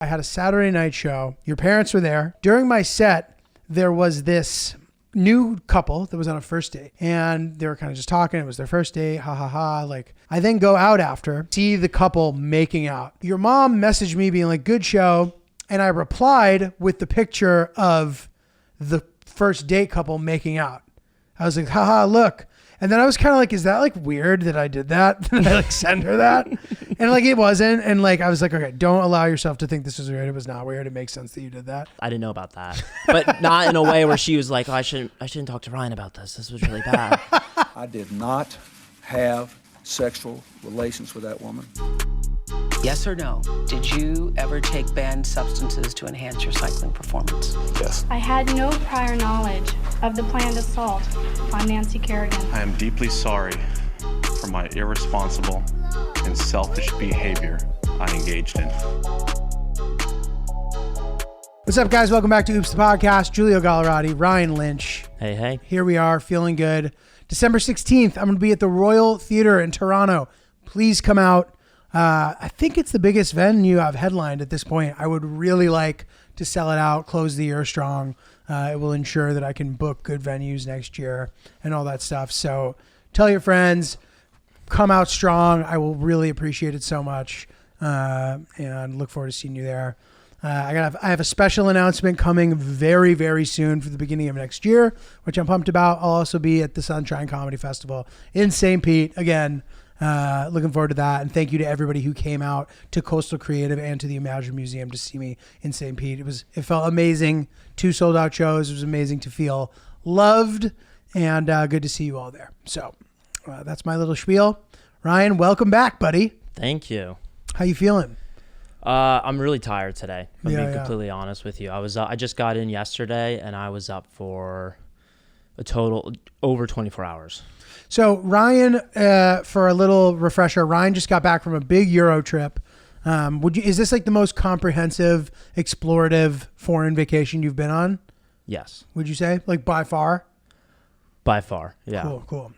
I had a Saturday night show. Your parents were there. During my set, there was this new couple that was on a first date, and they were kind of just talking. It was their first date. Ha ha ha. Like, I then go out after, see the couple making out. Your mom messaged me being like, good show. And I replied with the picture of the first date couple making out. I was like, haha, look. And then I was kind of like, is that like weird that I did that? Did I like send her that? And like, it wasn't. And like, I was like, okay, don't allow yourself to think this was weird. It was not weird. It makes sense that you did that. I didn't know about that, but not in a way where she was like, oh, I shouldn't talk to Ryan about this. This was really bad. I did not have sexual relations with that woman. Yes or no? Did you ever take banned substances to enhance your cycling performance? Yes. I had no prior knowledge of the planned assault on Nancy Kerrigan. I am deeply sorry for my irresponsible and selfish behavior I engaged in. What's up, guys? Welcome back to Oops the Podcast. Giulio Gallerati, Ryan Lynch. Hey, hey. Here we are, feeling good. December 16th, I'm going to be at the Royal Theatre in Toronto. Please come out. I think it's the biggest venue I've headlined at this point. I would really like to sell it out, close the year strong. It will ensure that I can book good venues next year and all that stuff. So tell your friends, come out strong. I will really appreciate it so much, and look forward to seeing you there. I have a special announcement coming very, very soon for the beginning of next year, which I'm pumped about. I'll also be at the Sunshine Comedy Festival in St. Pete again. Looking forward to that. And thank you to everybody who came out to Coastal Creative and to the Imagine Museum to see me in St. Pete. It felt amazing. 2 sold out shows. It was amazing to feel loved, and good to see you all there. So that's my little spiel. Ryan, welcome back, buddy. Thank you. How you feeling? I'm really tired today. I'm being Yeah. completely honest with you. I just got in yesterday and I was up for a total over 24 hours. So Ryan, for a little refresher, Ryan just got back from a big Euro trip. Is this like the most comprehensive, explorative foreign vacation you've been on? Yes. Would you say, like, by far? By far. Yeah. Cool.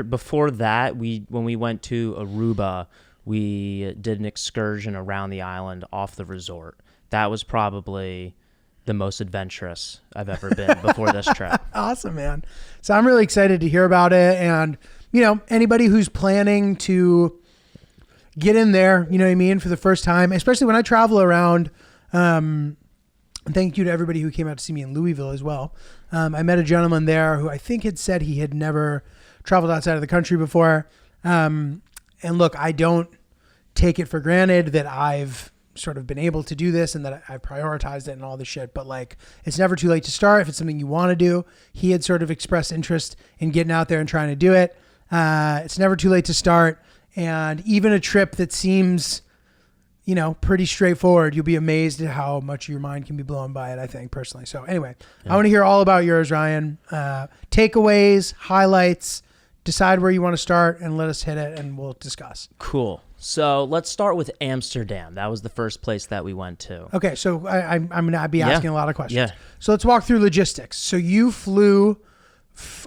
Before that, when we went to Aruba, we did an excursion around the island off the resort. That was probably the most adventurous I've ever been before this trip. Awesome, man. So I'm really excited to hear about it. And, anybody who's planning to get in there, you know what I mean, for the first time, especially when I travel around. And thank you to everybody who came out to see me in Louisville as well. I met a gentleman there who I think had said he had never traveled outside of the country before. And look, I don't take it for granted that I've sort of been able to do this and that I've prioritized it and all this shit, but like, it's never too late to start if it's something you want to do. He had sort of expressed interest in getting out there and trying to do it. It's never too late to start. And even a trip that seems, pretty straightforward, you'll be amazed at how much your mind can be blown by it, I think, personally. So anyway, I want to hear all about yours, Ryan. Takeaways, highlights, decide where you want to start and let us hit it and we'll discuss. Cool. So let's start with Amsterdam. That was the first place that we went to. Okay, so I'm going to be asking a lot of questions. Yeah. So let's walk through logistics. So you flew,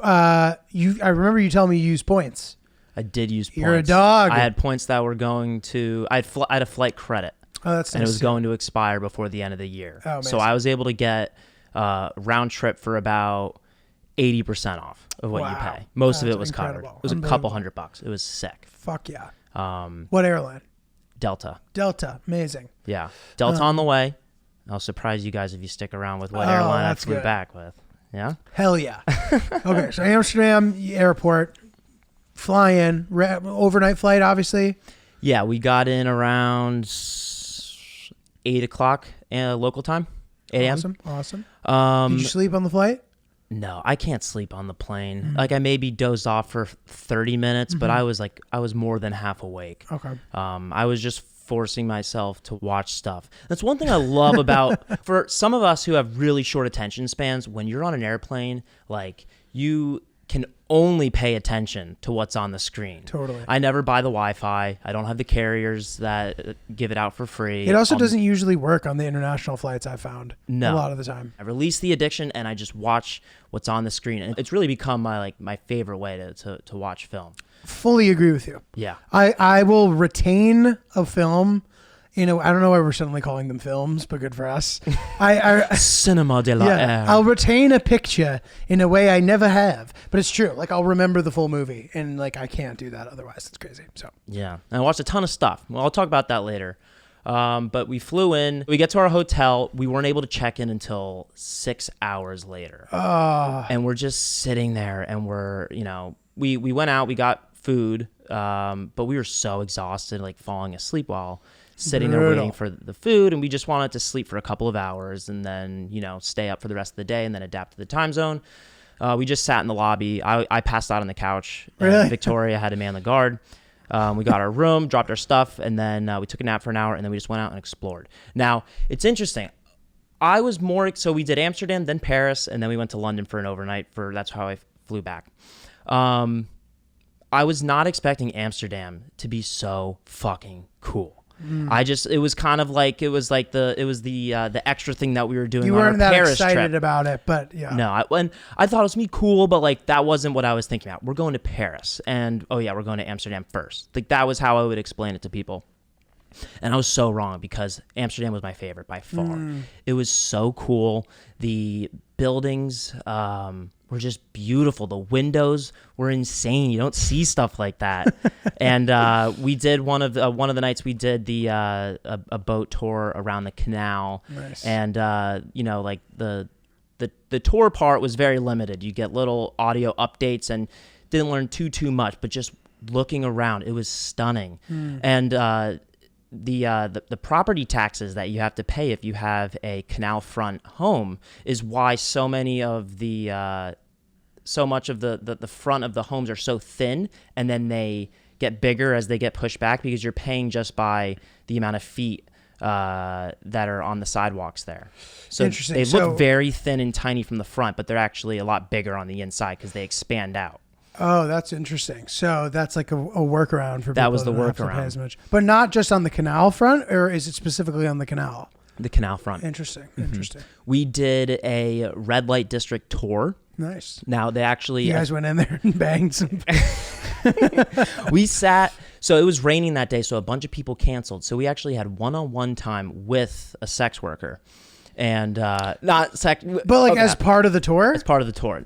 I remember you telling me you used points. I did use points. You're a dog. I had points that were going to, I had a flight credit. Oh, that's nice. And it was going to expire before the end of the year. Oh, so I was able to get round trip for about 80% off of what you pay. Most of it was incredible. covered. It was a couple $100. It was sick. Fuck yeah. What airline? Delta. Delta. Amazing. Yeah. Delta on the way. I'll surprise you guys if you stick around with what airline I flew back with. Yeah? Hell yeah. Okay, so Amsterdam airport, fly in, overnight flight, obviously. Yeah, we got in around 8 o'clock local time, 8 a.m. Awesome. Did you sleep on the flight? No, I can't sleep on the plane. Mm-hmm. Like, I maybe dozed off for 30 minutes, but I was more than half awake. Okay. I was just forcing myself to watch stuff. That's one thing I love about, for some of us who have really short attention spans, when you're on an airplane, like, you can only pay attention to what's on the screen. Totally. I never buy the Wi-Fi. I don't have the carriers that give it out for free. It also doesn't usually work on the international flights, I found. No. A lot of the time. I release the addiction and I just watch what's on the screen. And it's really become my favorite way to watch film. Fully agree with you. Yeah. I will retain a film I don't know why we're suddenly calling them films, but good for us. I Cinema de la Air. I'll retain a picture in a way I never have, but it's true. Like I'll remember the full movie, and like I can't do that otherwise. It's crazy. So Yeah, and I watched a ton of stuff. Well, I'll talk about that later. But we flew in. We get to our hotel. We weren't able to check in until 6 hours later. And we're just sitting there, and we went out. We got food, but we were so exhausted, like falling asleep while sitting there waiting for the food, and we just wanted to sleep for a couple of hours and then stay up for the rest of the day and then adapt to the time zone. We just sat in the lobby. I passed out on the couch. Really? Victoria had to man the guard. We got our room, dropped our stuff, and then we took a nap for an hour, and then we just went out and explored. Now, it's interesting. So we did Amsterdam, then Paris, and then we went to London for an overnight. That's how I flew back. I was not expecting Amsterdam to be so fucking cool. It was kind of like the extra thing that we were doing. you on weren't our that Paris excited trip. about it, but yeah. No, I thought it was gonna be cool, but like that wasn't what I was thinking about. We're going to Paris, and oh yeah, we're going to Amsterdam first. Like that was how I would explain it to people. And I was so wrong because Amsterdam was my favorite by far. It was so cool. The buildings were just beautiful. The windows were insane. You don't see stuff like that. And we did one of the nights we did a boat tour around the canal. Nice. And like the tour part was very limited. You get little audio updates and didn't learn too much, but just looking around, it was stunning. And the property taxes that you have to pay if you have a canal front home is why so much of the front of the homes are so thin, and then they get bigger as they get pushed back because you're paying just by the amount of feet that are on the sidewalks there. So Interesting. they look very thin and tiny from the front, but they're actually a lot bigger on the inside because they expand out. Oh, that's interesting. So that's like a workaround for people. That was the that don't have to workaround. pay as much. But not just on the canal front, or is it specifically on the canal? The canal front. Interesting. Interesting. We did a red light district tour. Nice. Now they actually You guys went in there and banged some. we sat. So it was raining that day, so a bunch of people canceled. So we actually had one-on-one time with a sex worker, and not sex, But like okay. as part of the tour? As part of the tour.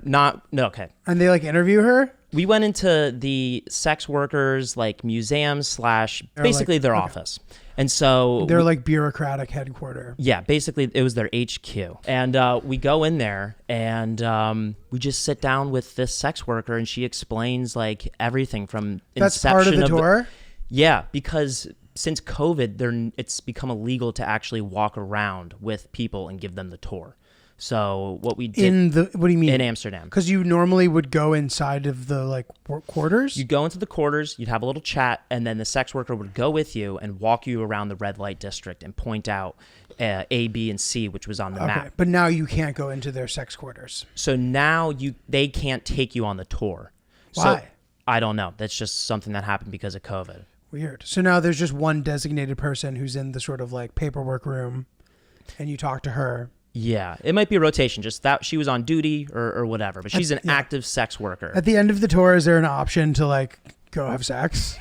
Okay. And they like interview her? We went into the sex workers like museum / basically their office. And so They're like bureaucratic headquarter. yeah, basically it was their HQ. And we go in there and we just sit down with this sex worker, and she explains like everything from That's inception part of the tour? Yeah, because since COVID, it's become illegal to actually walk around with people and give them the tour. So what we did What do you mean? in Amsterdam. Because you normally would go inside of the like quarters? You'd go into the quarters, you'd have a little chat, and then the sex worker would go with you and walk you around the red light district and point out A, B, and C, which was on the map. But now you can't go into their sex quarters. So now they can't take you on the tour. Why? So, I don't know. That's just something that happened because of COVID. Weird. So now there's just one designated person who's in the sort of like paperwork room, and you talk to her. Yeah, it might be a rotation, just that she was on duty or whatever, but she's an active sex worker. At the end of the tour, is there an option to like go have sex?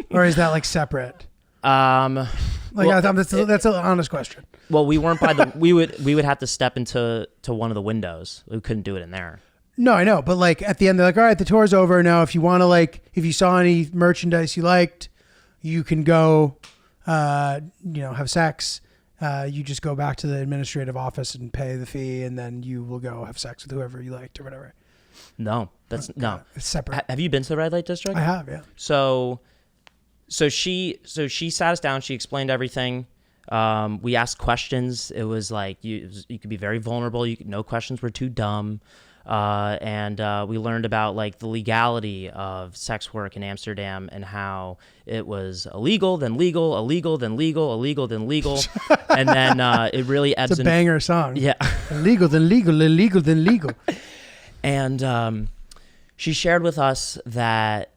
Or is that like separate? Well, I thought that's an honest question. Well, we weren't by the we would have to step into one of the windows. We couldn't do it in there. No, I know, but like at the end, they're like, all right, the tour's over now. If you want to if you saw any merchandise you liked, you can go, have sex. You just go back to the administrative office and pay the fee, and then you will go have sex with whoever you liked or whatever. No, no. It's separate. Have you been to the red light district? I have, yeah. So she sat us down. She explained everything. We asked questions. It was like you could be very vulnerable. No questions were too dumb. And we learned about like the legality of sex work in Amsterdam and how it was illegal, then legal, illegal, then legal, illegal, then legal, and then it really ebbs. It's a banger song. Yeah, illegal, then legal, illegal, then legal. And she shared with us that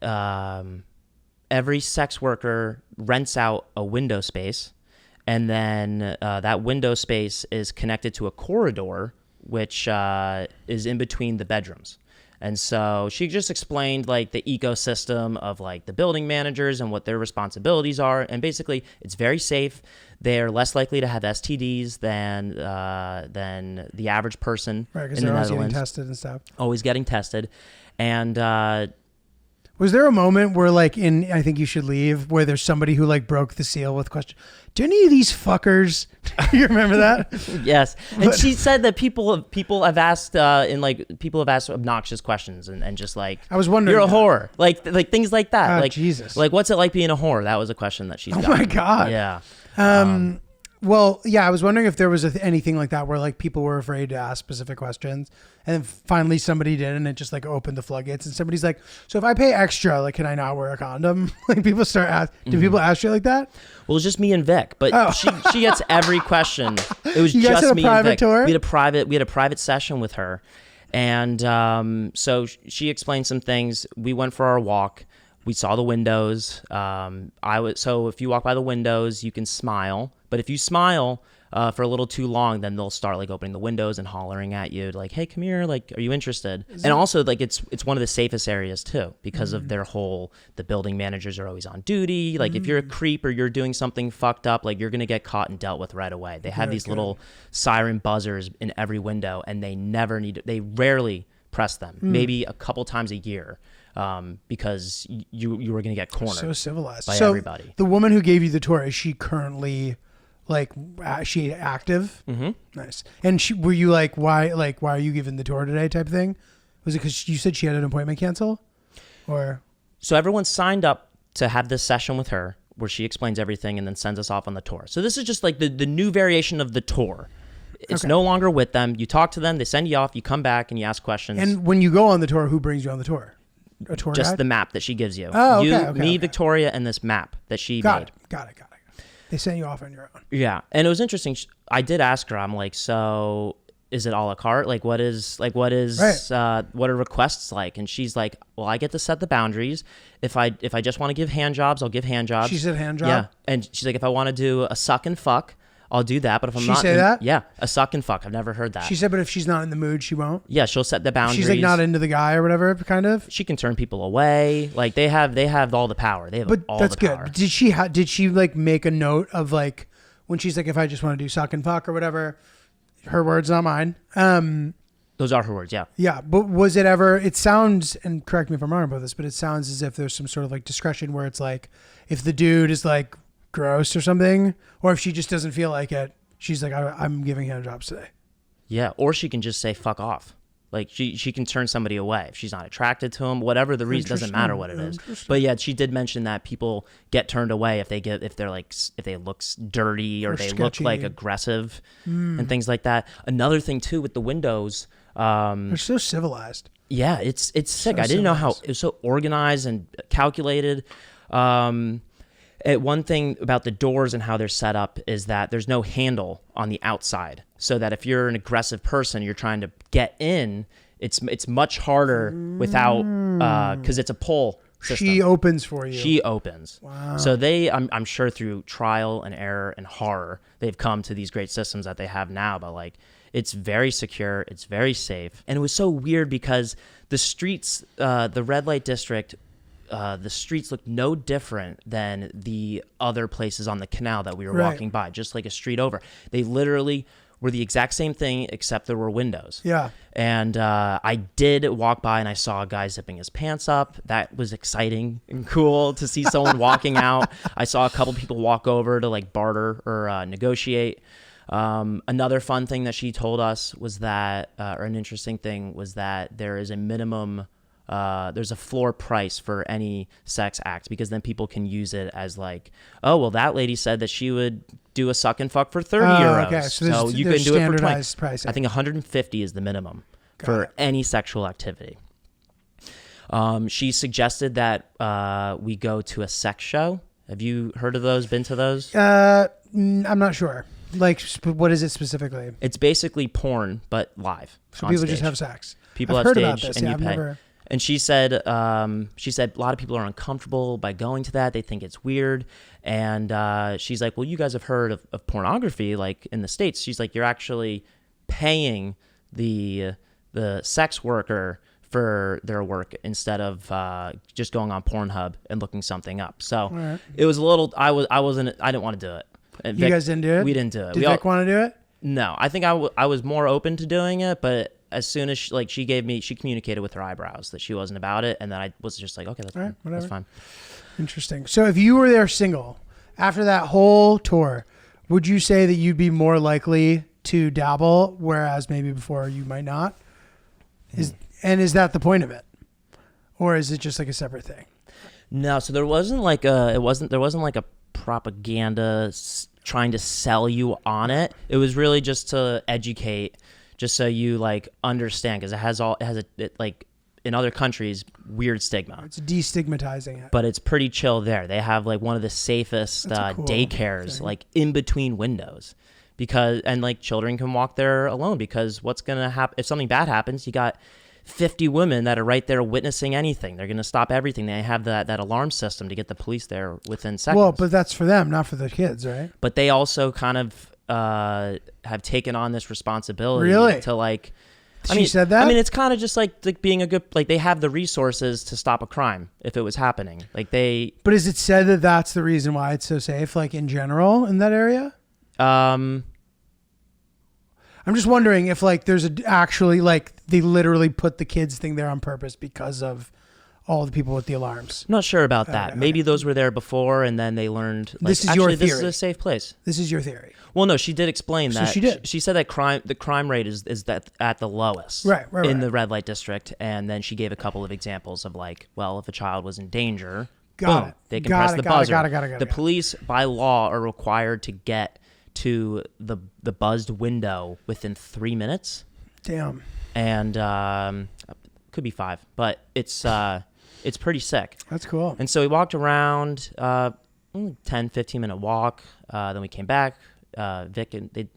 every sex worker rents out a window space, and then that window space is connected to a corridor which is in between the bedrooms. And so she just explained like the ecosystem of like the building managers and what their responsibilities are. And basically, it's very safe. They're less likely to have STDs than the average person Right, because in the they're always getting Netherlands. tested and stuff. Always getting tested. And Was there a moment where, like, in I Think You Should Leave, where there's somebody who like broke the seal with question? Do any of these fuckers? You remember that? yes, and she said that people have asked people have asked obnoxious questions and just like, I was wondering you're a that. whore, like things like that. Oh, like Jesus. like what's it like being a whore? That was a question that she's. Oh gotten. my God. Yeah. Well, yeah, I was wondering if there was anything like that where like people were afraid to ask specific questions, and then finally somebody did, and it just like opened the floodgates. And somebody's like, "So if I pay extra, like, can I not wear a condom?" Like people start asking. Do people ask you like that? Well, it's just me and Vic, but she gets every question. It was You guys just had a me private and Vic. tour? We had a private session with her, and so she explained some things. We went for our walk. We saw the windows. So if you walk by the windows, you can smile. But if you smile for a little too long, then they'll start like opening the windows and hollering at you, like, "Hey, come here! Like, are you interested?" And also, like, it's one of the safest areas too because of their whole. The building managers are always on duty. Like, if you're a creep or you're doing something fucked up, like you're gonna get caught and dealt with right away. They have these little siren buzzers in every window, and they rarely press them. Maybe a couple times a year. Because you were going to get cornered. So civilized by everybody. The woman who gave you the tour, is she currently like she active? Mm-hmm. Nice. And were you like, why are you giving the tour today type thing? Was it because you said she had an appointment cancel, or? So everyone signed up to have this session with her where she explains everything and then sends us off on the tour. So this is just like the new variation of the tour. It's no longer with them. You talk to them, they send you off, you come back and you ask questions. And when you go on the tour, who brings you on the tour? A tour just guide? the map that she gives you. Oh, you, okay, me, Victoria, and this map that she Got made. it. Got it. They sent you off on your own. Yeah, and it was interesting. I did ask her. I'm like, so is it a la carte? Like, what are requests like? And she's like, well, I get to set the boundaries. If I just want to give hand jobs, I'll give hand jobs. She said hand job? Yeah, and she's like, if I want to do a suck and fuck, I'll do that. But if I'm not, that? Yeah, a suck and fuck. I've never heard that. She said, but if she's not in the mood, she won't. Yeah, she'll set the boundaries. She's like not into the guy or whatever, kind of. She can turn people away. Like they have all the power. They have But all that's the good. power. Did she like make a note of like when she's like, if I just want to do suck and fuck or whatever? Her words, not mine. Those are her words. Yeah. Yeah, but was it ever? It sounds, and correct me if I'm wrong about this, but it sounds as if there's some sort of like discretion where it's like, if the dude is like gross or something, or if she just doesn't feel like it, she's like, I'm giving hand jobs today. Yeah, or she can just say fuck off. Like she can turn somebody away if she's not attracted to him. Whatever the reason, doesn't matter what it is. But yeah, she did mention that people get turned away if they look dirty or they sketchy. look like aggressive and things like that. Another thing too with the windows. They're so civilized. Yeah, it's sick. So I didn't know how civilized. it was so organized and calculated. One thing about the doors and how they're set up is that there's no handle on the outside, so that if you're an aggressive person, you're trying to get in, it's much harder without because it's a pull system. She opens for you. She opens. Wow. So I'm sure through trial and error and horror, they've come to these great systems that they have now. But like, it's very secure, it's very safe, and it was so weird because the streets, the red light district. The streets looked no different than the other places on the canal that we were walking by, just like a street over. They literally were the exact same thing, except there were windows. Yeah. And I did walk by and I saw a guy zipping his pants up. That was exciting and cool to see someone walking out. I saw a couple people walk over to like barter or negotiate. Another fun thing that she told us was that, or an interesting thing was that there is a minimum there's a floor price for any sex act, because then people can use it as like, oh, well, that lady said that she would do a suck and fuck for 30 euros. Okay. So you can there's do it for 20. standardized pricing. I think 150 is the minimum for any sexual activity. She suggested that we go to a sex show. Have you heard of those? Been to those? I'm not sure. Like, what is it specifically? It's basically porn, but live. So on people stage. just have sex. People I've have heard about stage this. and Yeah, you I've pay. never. And she said a lot of people are uncomfortable by going to that. They think it's weird. And she's like, well, you guys have heard of pornography, like in the States. She's like, you're actually paying the sex worker for their work instead of just going on Pornhub and looking something up. So it was a little. I didn't want to do it. And You guys didn't do it? We didn't do it. Did Vic want to do it? No, I think I was more open to doing it, but as soon as she communicated with her eyebrows that she wasn't about it, and then I was just like, okay, that's fine. That's fine. Interesting. So if you were there single after that whole tour, would you say that you'd be more likely to dabble, whereas maybe before you might not? Is that the point of it, or is it just like a separate thing? No, so there wasn't like a propaganda trying to sell you on it. It was really just to educate, just so you like understand, because it has like in other countries weird stigma. It's destigmatizing it, but it's pretty chill there. They have like one of the safest cool daycares thing. like in between windows, and like children can walk there alone, because what's gonna happen if something bad happens? You got 50 women that are right there witnessing anything. They're going to stop everything. They have that alarm system to get the police there within seconds. Well, but that's for them, not for the kids, right? But they also kind of have taken on this responsibility to like. She said that? I mean, it's kind of just like being a good, like they have the resources to stop a crime if it was happening. Like they. But is it said that that's the reason why it's so safe, like in general in that area? I'm just wondering if like there's actually like they literally put the kids thing there on purpose because of all the people with the alarms. I'm not sure about that. Maybe those were there before and then they learned. Like, this is your theory. This is a safe place. This is your theory. Well, no, she did explain that. She did. She said that the crime rate is that at the lowest in the red light district, and then she gave a couple of examples of like, well, if a child was in danger, they can press the buzzer. The police by law are required to get to the buzzed window within 3 minutes. Damn. And could be 5, but it's pretty sick. That's cool. And so we walked around, 10-15 minute walk. Then we came back. Vic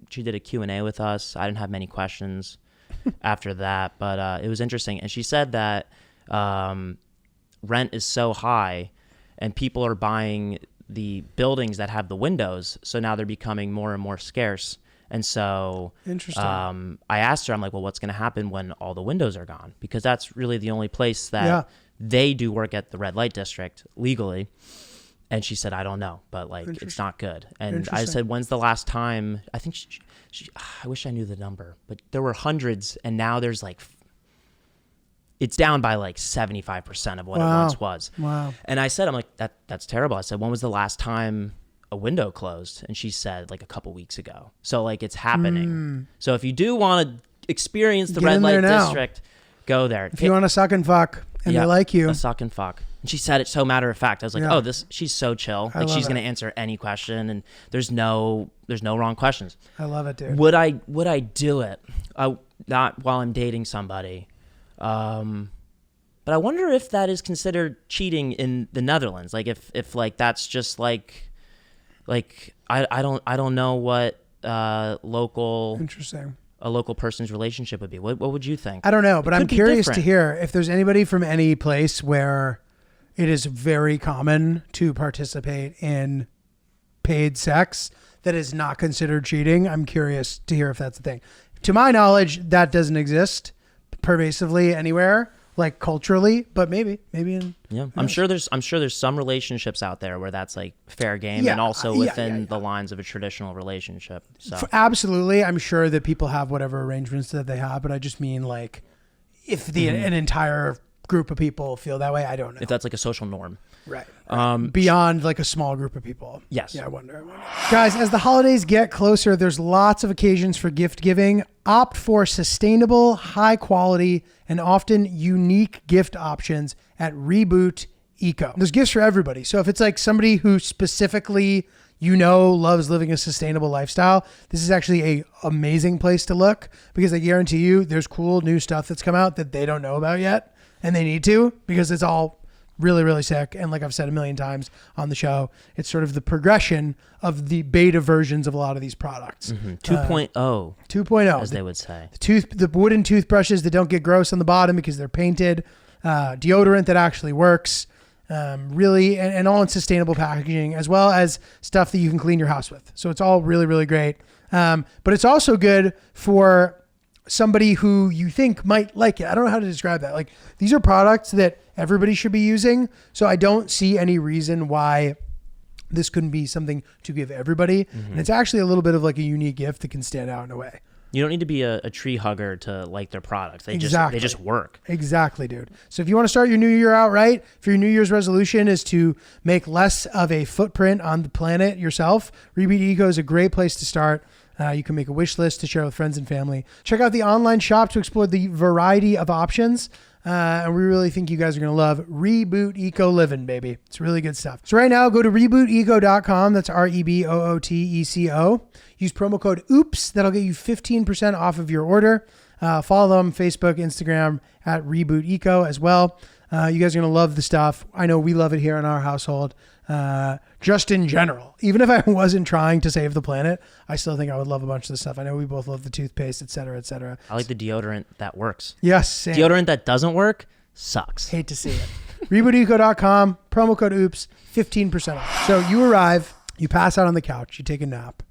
she did a Q&A with us. I didn't have many questions after that, but it was interesting. And she said that rent is so high, and people are buying the buildings that have the windows, so now they're becoming more and more scarce. And so interesting. I asked her, I'm like, well, what's going to happen when all the windows are gone? Because that's really the only place that they do work at the red light district legally. And she said, I don't know, but like it's not good. And I said, when's the last time? I think I wish I knew the number, but there were hundreds, and now there's like it's down by like 75% of what it once was. Wow. And I said, I'm like, that's terrible. I said, when was the last time a window closed? And she said like a couple weeks ago. So like it's happening. So if you do want to experience the red light district, go there. If you want to suck and fuck and they like you. A suck and fuck. And she said it so matter of fact. I was like, she's so chill. Like she's going to answer any question, and there's no wrong questions. I love it, dude. Would I do it? Not while I'm dating somebody. But I wonder if that is considered cheating in the Netherlands. Like if like that's just like I don't know what local interesting a local person's relationship would be. What would you think? I don't know, but I'm curious to hear if there's anybody from any place where it is very common to participate in paid sex that is not considered cheating. I'm curious to hear if that's the thing. To my knowledge, that doesn't exist pervasively anywhere, like culturally, but maybe I'm sure there's some relationships out there where that's like fair game, and also within the lines of a traditional relationship. So absolutely, I'm sure that people have whatever arrangements that they have, but I just mean like if an entire group of people feel that way, I don't know if that's like a social norm, right. Beyond like a small group of people. Yes. Yeah, I wonder. Guys, as the holidays get closer, there's lots of occasions for gift giving. Opt for sustainable, high quality, and often unique gift options at Reboot Eco. There's gifts for everybody. So if it's like somebody who specifically, loves living a sustainable lifestyle, this is actually a amazing place to look, because I guarantee you there's cool new stuff that's come out that they don't know about yet. And they need to, because it's all really, really sick. And like I've said a million times on the show, it's sort of the progression of the beta versions of a lot of these products. 2.0. 2.0. As they would say. The wooden toothbrushes that don't get gross on the bottom because they're painted. Deodorant that actually works. Really, and all in sustainable packaging, as well as stuff that you can clean your house with. So it's all really, really great. But it's also good for somebody who you think might like it. I don't know how to describe that. Like, these are products that everybody should be using. So I don't see any reason why this couldn't be something to give everybody. And it's actually a little bit of like a unique gift that can stand out in a way. You don't need to be a tree hugger to like their products. They Exactly. just work. Exactly, dude. So if you want to start your new year out right, if your New Year's resolution is to make less of a footprint on the planet yourself, Reboot Eco is a great place to start. You can make a wish list to share with friends and family. Check out the online shop to explore the variety of options. And we really think you guys are going to love Reboot Eco Living, baby. It's really good stuff. So right now, go to rebooteco.com. That's REBOOTECO. Use promo code OOPS. That'll get you 15% off of your order. Follow them Facebook, Instagram at Reboot Eco as well. You guys are going to love the stuff. I know we love it here in our household. Just in general, even if I wasn't trying to save the planet, I still think I would love a bunch of the stuff. I know we both love the toothpaste, et cetera, et cetera. I like the deodorant that works. Yes. Same. Deodorant that doesn't work sucks. Hate to see it. RebootEco.com, promo code OOPS, 15% off. So you arrive, you pass out on the couch, you take a nap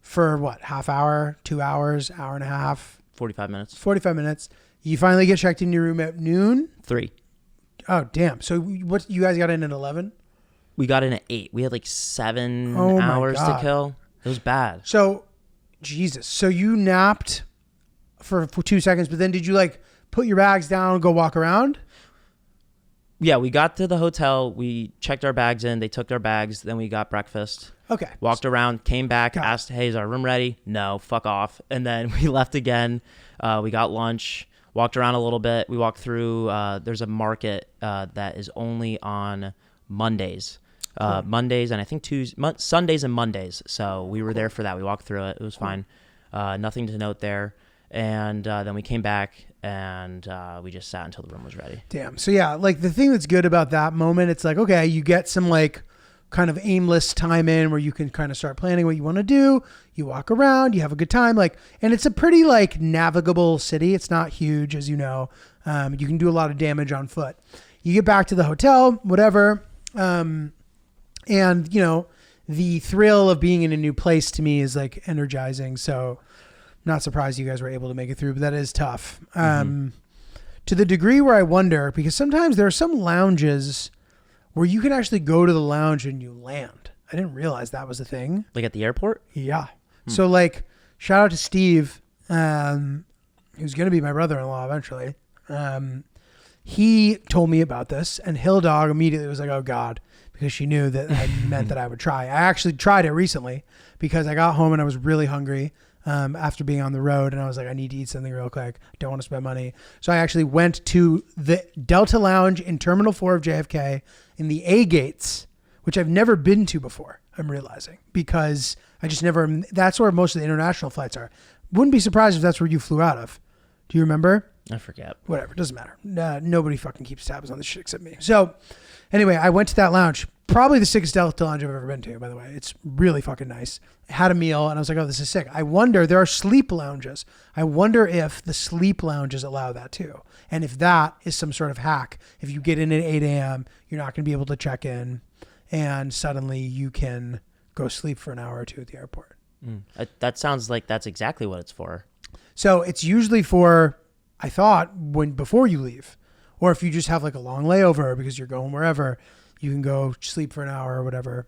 for what, half hour, 2 hours, hour and a half? 45 minutes. 45 minutes. You finally get checked in your room at noon? 3. Oh, damn. So what, you guys got in at 11? We got in at 8. We had like 7 Oh my hours to God. kill. It was bad. So, Jesus. So you napped for 2 seconds, but then did you like put your bags down and go walk around? Yeah, we got to the hotel. We checked our bags in. They took our bags. Then we got breakfast. Okay. Walked around, came back, Got it. asked, hey, is our room ready? No, fuck off. And then we left again. We got lunch, walked around a little bit. We walked through, there's a market that is only on Mondays. Mondays and I think Sundays and Mondays. So we were there for that. We walked through it. It was fine. Nothing to note there. And then we came back and we just sat until the room was ready. Damn. So yeah, like the thing that's good about that moment, it's like, okay, you get some like kind of aimless time in where you can kind of start planning what you want to do. You walk around, you have a good time. Like, and it's a pretty like navigable city. It's not huge, as you know. You can do a lot of damage on foot. You get back to the hotel, whatever. And you know, the thrill of being in a new place to me is like energizing. So not surprised you guys were able to make it through, but that is tough. To the degree where I wonder, because sometimes there are some lounges where you can actually go to the lounge and you land. I didn't realize that was a thing. Like at the airport? Yeah. So like, shout out to Steve, who's going to be my brother-in-law eventually. He told me about this, and Hill Dog immediately was like, oh God, because she knew that I meant that I would try. I actually tried it recently because I got home and I was really hungry after being on the road, and I was like, I need to eat something real quick. I don't want to spend money. So I actually went to the Delta Lounge in Terminal 4 of JFK in the A gates, which I've never been to before, I'm realizing, because I just never, that's where most of the international flights are. Wouldn't be surprised if that's where you flew out of. Do you remember? I forget. Whatever, doesn't matter. Nobody fucking keeps tabs on this shit except me. So anyway, I went to that lounge. Probably the sickest Delta lounge I've ever been to, by the way. It's really fucking nice. I had a meal and I was like, oh, this is sick. I wonder, there are sleep lounges. I wonder if the sleep lounges allow that too. And if that is some sort of hack. If you get in at 8 a.m., you're not going to be able to check in and suddenly you can go sleep for an hour or two at the airport. That sounds like that's exactly what it's for. So it's usually for, I thought, before you leave. Or if you just have like a long layover because you're going wherever, you can go sleep for an hour or whatever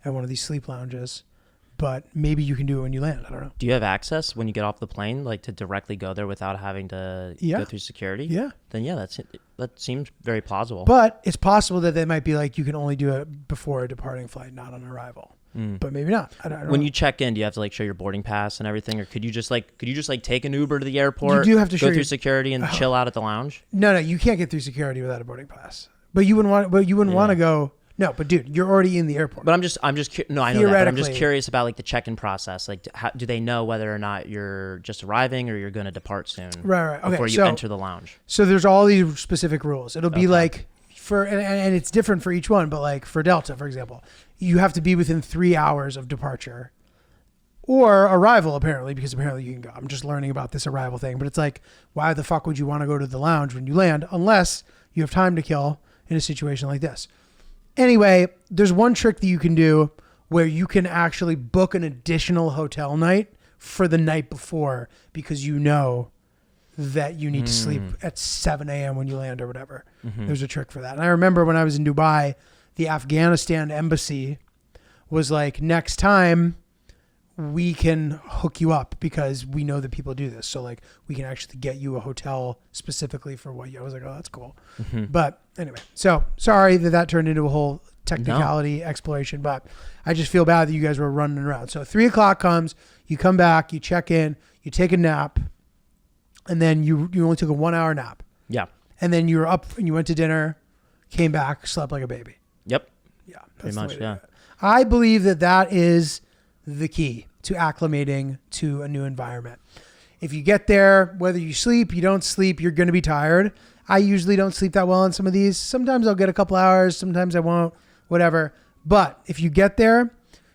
at one of these sleep lounges. But maybe you can do it when you land. I don't know. Do you have access when you get off the plane, like to directly go there without having to go through security? Yeah. Then yeah, that seems very plausible. But it's possible that they might be like, you can only do it before a departing flight, not on arrival. But maybe not. I don't when know. you check in, do you have to like show your boarding pass and everything, or could you just take an Uber to the airport? You do have to go show through security and chill out at the lounge. No, you can't get through security without a boarding pass. But you wouldn't want to go. No, but dude, you're already in the airport. But I know that. But I'm just curious about like the check-in process. Like, do they know whether or not you're just arriving or you're going to depart soon? Right. Okay. Before you enter the lounge. So there's all these specific rules. It'll be like and it's different for each one. But like for Delta, for example, you have to be within 3 hours of departure or arrival, apparently, because apparently you can go. I'm just learning about this arrival thing. But it's like, why the fuck would you want to go to the lounge when you land unless you have time to kill in a situation like this? Anyway, there's one trick that you can do where you can actually book an additional hotel night for the night before because you know that you need to sleep at 7 a.m. when you land or whatever. There's a trick for that. And I remember when I was in Dubai, the Afghanistan embassy was like, next time we can hook you up because we know that people do this. So like we can actually get you a hotel specifically for what you, I was like, oh, that's cool. But anyway, so sorry that turned into a whole technicality exploration, but I just feel bad that you guys were running around. So 3 o'clock comes, you come back, you check in, you take a nap, and then you only took a 1 hour nap. Yeah. And then you were up and you went to dinner, came back, slept like a baby. Yep. Yeah. Pretty much, yeah. I believe that is the key to acclimating to a new environment. If you get there, whether you sleep, you don't sleep, you're going to be tired. I usually don't sleep that well on some of these. Sometimes I'll get a couple hours, sometimes I won't, whatever. But if you get there,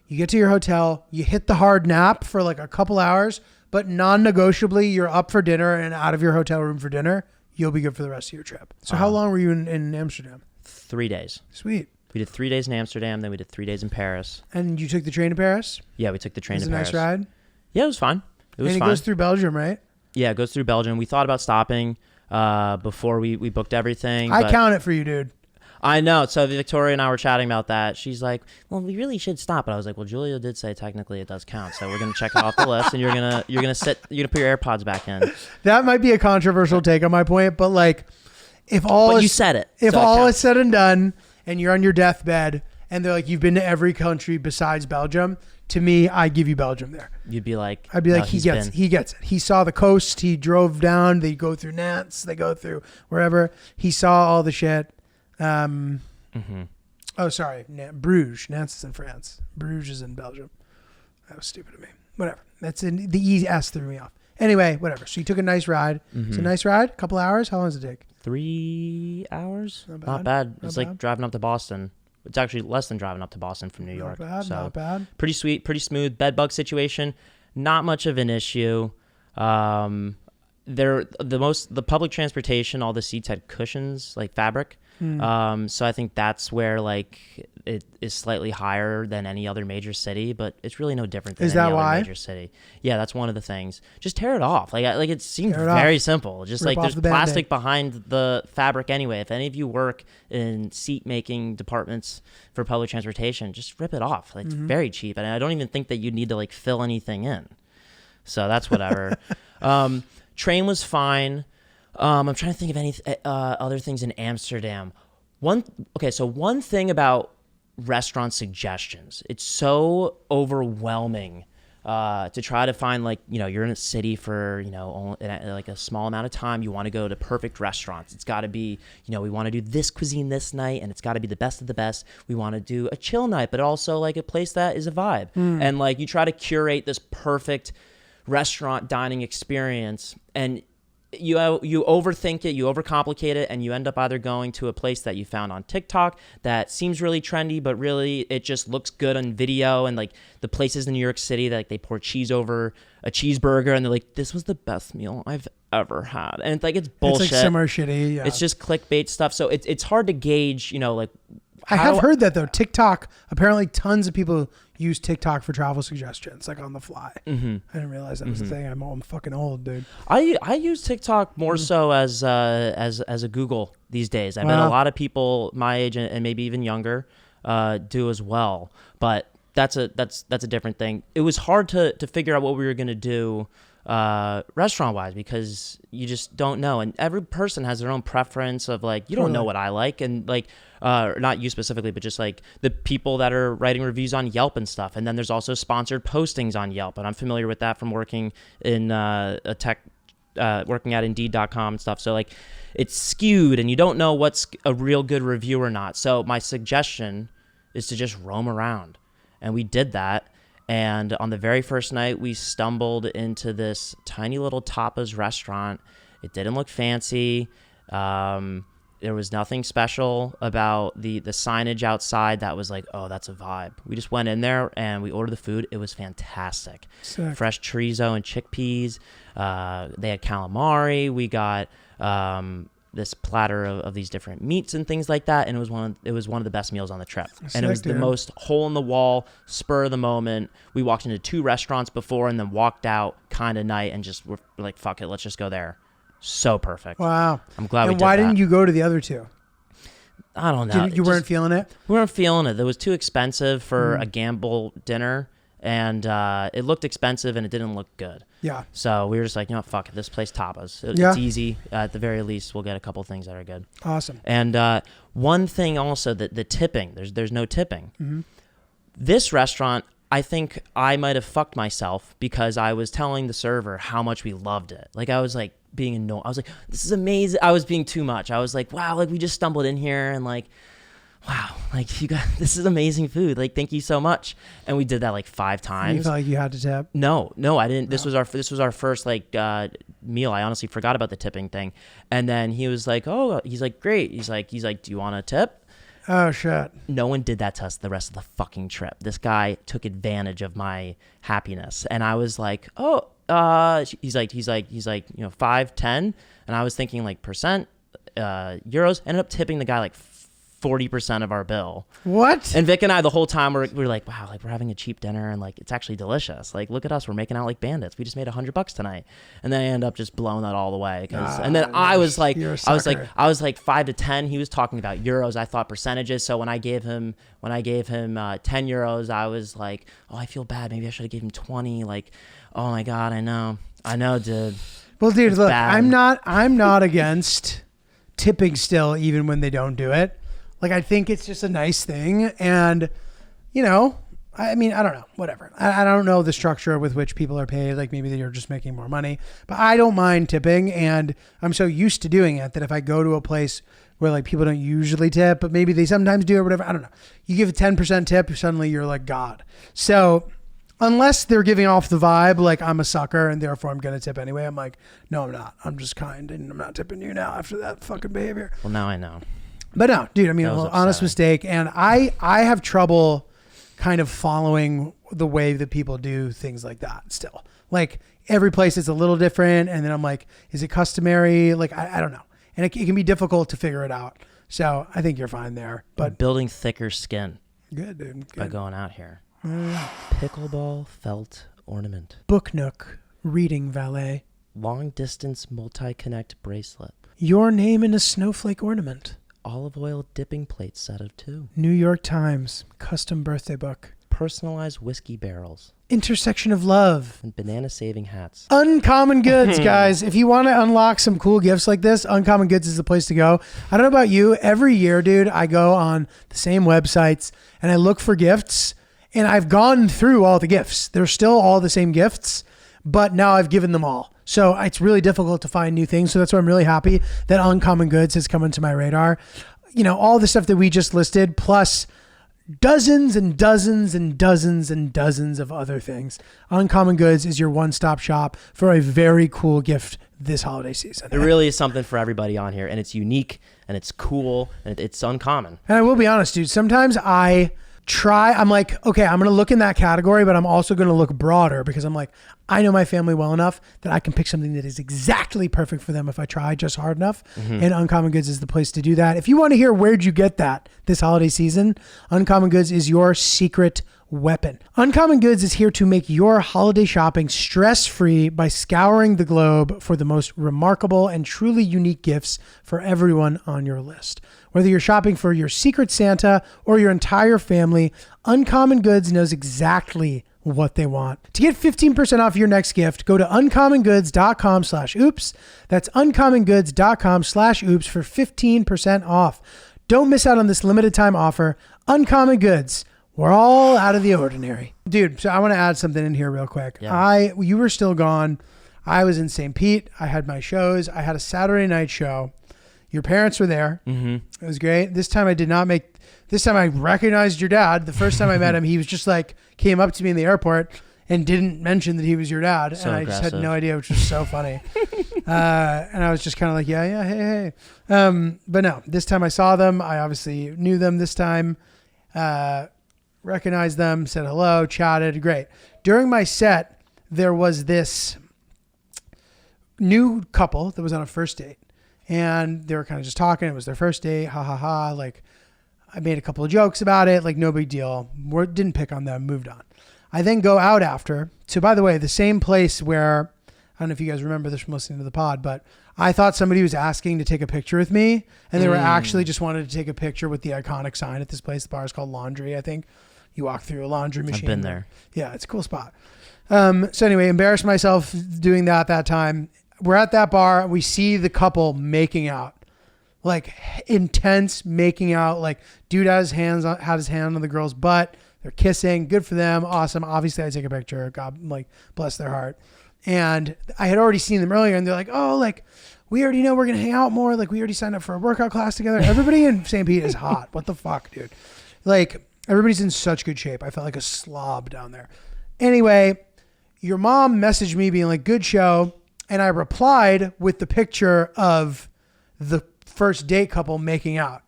you get to your hotel, you hit the hard nap for like a couple hours, but non-negotiably you're up for dinner and out of your hotel room for dinner, you'll be good for the rest of your trip. So how long were you in Amsterdam? 3 days. Sweet. We did 3 days in Amsterdam, then we did 3 days in Paris. And you took the train to Paris? Yeah, we took the train Was to it a Paris. nice ride? Yeah, it was fine. It was and it fine. goes through Belgium, right? Yeah, it goes through Belgium. We thought about stopping before we booked everything. I count it for you, dude. I know. So Victoria and I were chatting about that. She's like, well, we really should stop. But I was like, well, Giulio did say technically it does count. So we're going to check it off the list, and you're going to put your AirPods back in. That might be a controversial take on my point, but like if all you said it. If so all is said and done and you're on your deathbed and they're like, you've been to every country besides Belgium, to me, I give you Belgium there. You'd be like, I'd be no, like, he gets it. He saw the coast. He drove down. They go through Nantes. They go through wherever. He saw all the shit. Oh, sorry. Bruges. Nantes is in France. Bruges is in Belgium. That was stupid of me. Whatever. That's in the ES threw me off. Anyway, whatever. So you took a nice ride. It's a nice ride. A couple hours. How long does it take? 3 hours. Not bad. It's like driving up to Boston. It's actually less than driving up to Boston from New York. Not bad. Pretty sweet, pretty smooth. Bed bug situation, not much of an issue. The public transportation, all the seats had cushions, like fabric. So I think that's where like it is slightly higher than any other major city, but it's really no different than any other major city. Yeah, that's one of the things. Just tear it off. Like it seems very simple. Just Rip like there's off the plastic behind the fabric anyway. If any of you work in seat making departments for public transportation, just rip it off. Like, it's very cheap, and I don't even think that you need to like fill anything in. So that's whatever. Train was fine. I'm trying to think of any other things in Amsterdam. One thing about restaurant suggestions, it's so overwhelming to try to find, like, you're in a city for, only, like a small amount of time. You want to go to perfect restaurants. It's got to be, we want to do this cuisine this night, and it's got to be the best of the best. We want to do a chill night, but also like a place that is a vibe. And like you try to curate this perfect restaurant dining experience, and you overthink it, you overcomplicate it, and you end up either going to a place that you found on TikTok that seems really trendy, but really it just looks good on video. And like the places in New York City that like they pour cheese over a cheeseburger, and they're like, this was the best meal I've ever had. And it's like, it's bullshit. It's like similar shitty. Yeah. It's just clickbait stuff. So it's hard to gauge, like. I have heard that though. TikTok, apparently tons of people use TikTok for travel suggestions, like on the fly. I didn't realize that was a thing. I'm fucking old, dude. I use TikTok more so as a Google these days. I bet a lot of people my age and maybe even younger do as well. But that's a different thing. It was hard to figure out what we were gonna do restaurant wise, because you just don't know, and every person has their own preference of like, you don't know what I like, and like not you specifically, but just like the people that are writing reviews on Yelp and stuff. And then there's also sponsored postings on Yelp, and I'm familiar with that from working in working at Indeed.com and stuff. So like it's skewed, and you don't know what's a real good review or not. So my suggestion is to just roam around, and we did that. And on the very first night, we stumbled into this tiny little tapas restaurant. It didn't look fancy. There was nothing special about the signage outside that was like, oh, that's a vibe. We just went in there and we ordered the food. It was fantastic. Sick. Fresh chorizo and chickpeas. They had calamari. We got this platter of these different meats and things like that, and it was one of the best meals on the trip. Sick, and it was the dude. most hole in the wall, spur of the moment. We walked into 2 restaurants before and then walked out kind of night and just were like, fuck it, let's just go there. So perfect. Wow. I'm glad we And did why that. didn't you go to the other 2? I don't know. You weren't feeling it? We weren't feeling it. It was too expensive for a gamble dinner, and it looked expensive and it didn't look good. Yeah. So we were just like, you know what, fuck it. This place tapas. Yeah. It's easy. At the very least, we'll get a couple things that are good. Awesome. And one thing also, that the tipping, there's no tipping. Mm-hmm. This restaurant, I think I might have fucked myself because I was telling the server how much we loved it. Like I was like being annoyed. I was like, this is amazing. I was being too much. I was like, wow, like we just stumbled in here and like, wow, like this is amazing food. Like, thank you so much. And we did that like 5 times. You felt like you had to tip? No, I didn't. This was our first like meal. I honestly forgot about the tipping thing. And then he was like, oh, he's like, great. He's like, do you want a tip? Oh shit. No one did that to us the rest of the fucking trip. This guy took advantage of my happiness. And I was like, oh, he's like, you know, 5, 10. And I was thinking like percent, euros. Ended up tipping the guy like 40% of our bill. What? And Vic and I the whole time we're like, wow, like we're having a cheap dinner and like it's actually delicious. Like look at us, we're making out like bandits. We just made $100 tonight. And then I end up just blowing that all the way. And then I was like, you're a I was like 5 to 10. He was talking about euros. I thought percentages. So when I gave him 10 euros, I was like, oh, I feel bad. Maybe I should have gave him 20. Like, oh my God, I know, dude. Well, dude, It's look, bad. I'm not against tipping still, even when they don't do it. Like, I think it's just a nice thing. And, you know, I mean, I don't know, whatever. I don't know the structure with which people are paid. Like maybe they're just making more money, but I don't mind tipping. And I'm so used to doing it that if I go to a place where like people don't usually tip, but maybe they sometimes do or whatever, I don't know. You give a 10% tip, suddenly you're like God. So unless they're giving off the vibe like I'm a sucker and therefore I'm going to tip anyway, I'm like, no, I'm not. I'm just kind and I'm not tipping you now after that fucking behavior. Well, now I know. But no, dude, I mean, That was honest upsetting. mistake. And I have trouble kind of following the way that people do things like that still. Like every place is a little different. And then I'm like, is it customary? Like, I don't know. And it can be difficult to figure it out. So I think you're fine there. But Building thicker skin good, dude. by Good. going out here. Pickleball felt ornament. Book Nook, reading valet. Long distance multi-connect bracelet. Your name in a snowflake ornament. Olive oil dipping plate set of 2. New York Times, custom birthday book. Personalized whiskey barrels. Intersection of love. And banana saving hats. Uncommon Goods, guys. If you want to unlock some cool gifts like this, Uncommon Goods is the place to go. I don't know about you. Every year, dude, I go on the same websites and I look for gifts, and I've gone through all the gifts. They're still all the same gifts, but now I've given them all. So it's really difficult to find new things. So that's why I'm really happy that Uncommon Goods has come into my radar. You know, all the stuff that we just listed, plus dozens and dozens and dozens and dozens of other things. Uncommon Goods is your one-stop shop for a very cool gift this holiday season. There really is something for everybody on here, and it's unique, and it's cool, and it's uncommon. And I will be honest, dude, sometimes I'm like, okay, I'm going to look in that category, but I'm also going to look broader because I'm like, I know my family well enough that I can pick something that is exactly perfect for them if I try just hard enough. And Uncommon Goods is the place to do that. If you want to hear where'd you get that this holiday season, Uncommon Goods is your secret weapon. Uncommon Goods is here to make your holiday shopping stress-free by scouring the globe for the most remarkable and truly unique gifts for everyone on your list. Whether you're shopping for your secret Santa or your entire family, Uncommon Goods knows exactly what they want. To get 15% off your next gift, go to uncommongoods.com/oops. That's uncommongoods.com/oops for 15% off. Don't miss out on this limited time offer. Uncommon Goods. We're all out of the ordinary. Dude, so I want to add something in here real quick. Yeah. You were still gone. I was in St. Pete. I had my shows. I had a Saturday night show. Your parents were there. Mm-hmm. It was great. This time I I recognized your dad. The first time I met him, he was just like, came up to me in the airport and didn't mention that he was your dad. So and I just had aggressive. no idea, which was so funny. And I was just kind of like, yeah, hey. But no, this time I saw them. I obviously knew them this time. Recognized them, said hello, chatted. Great. During my set, there was this new couple that was on a first date. and they were kind of just talking. It was their first date. Ha ha ha. Like, I made a couple of jokes about it. Like, no big deal. Didn't pick on them. Moved on. I then go out after. So, by the way, the same place where, I don't know if you guys remember this from listening to the pod, but I thought somebody was asking to take a picture with me, and they were actually just wanted to take a picture with the iconic sign at this place. The bar is called Laundry, I think. You walk through a laundry machine. I've been there. Yeah, it's a cool spot. So anyway, embarrassed myself doing that time. We're at that bar. We see the couple making out. Like, intense making out. Like, dude had his hand on the girl's butt. They're kissing. Good for them. Awesome. Obviously, I take a picture. God, like, bless their heart. And I had already seen them earlier, and they're like, oh, like, we already know we're going to hang out more. Like, we already signed up for a workout class together. Everybody in St. Pete is hot. What the fuck, dude? Like, everybody's in such good shape. I felt like a slob down there. Anyway, your mom messaged me being like, good show. And I replied with the picture of the first date couple making out.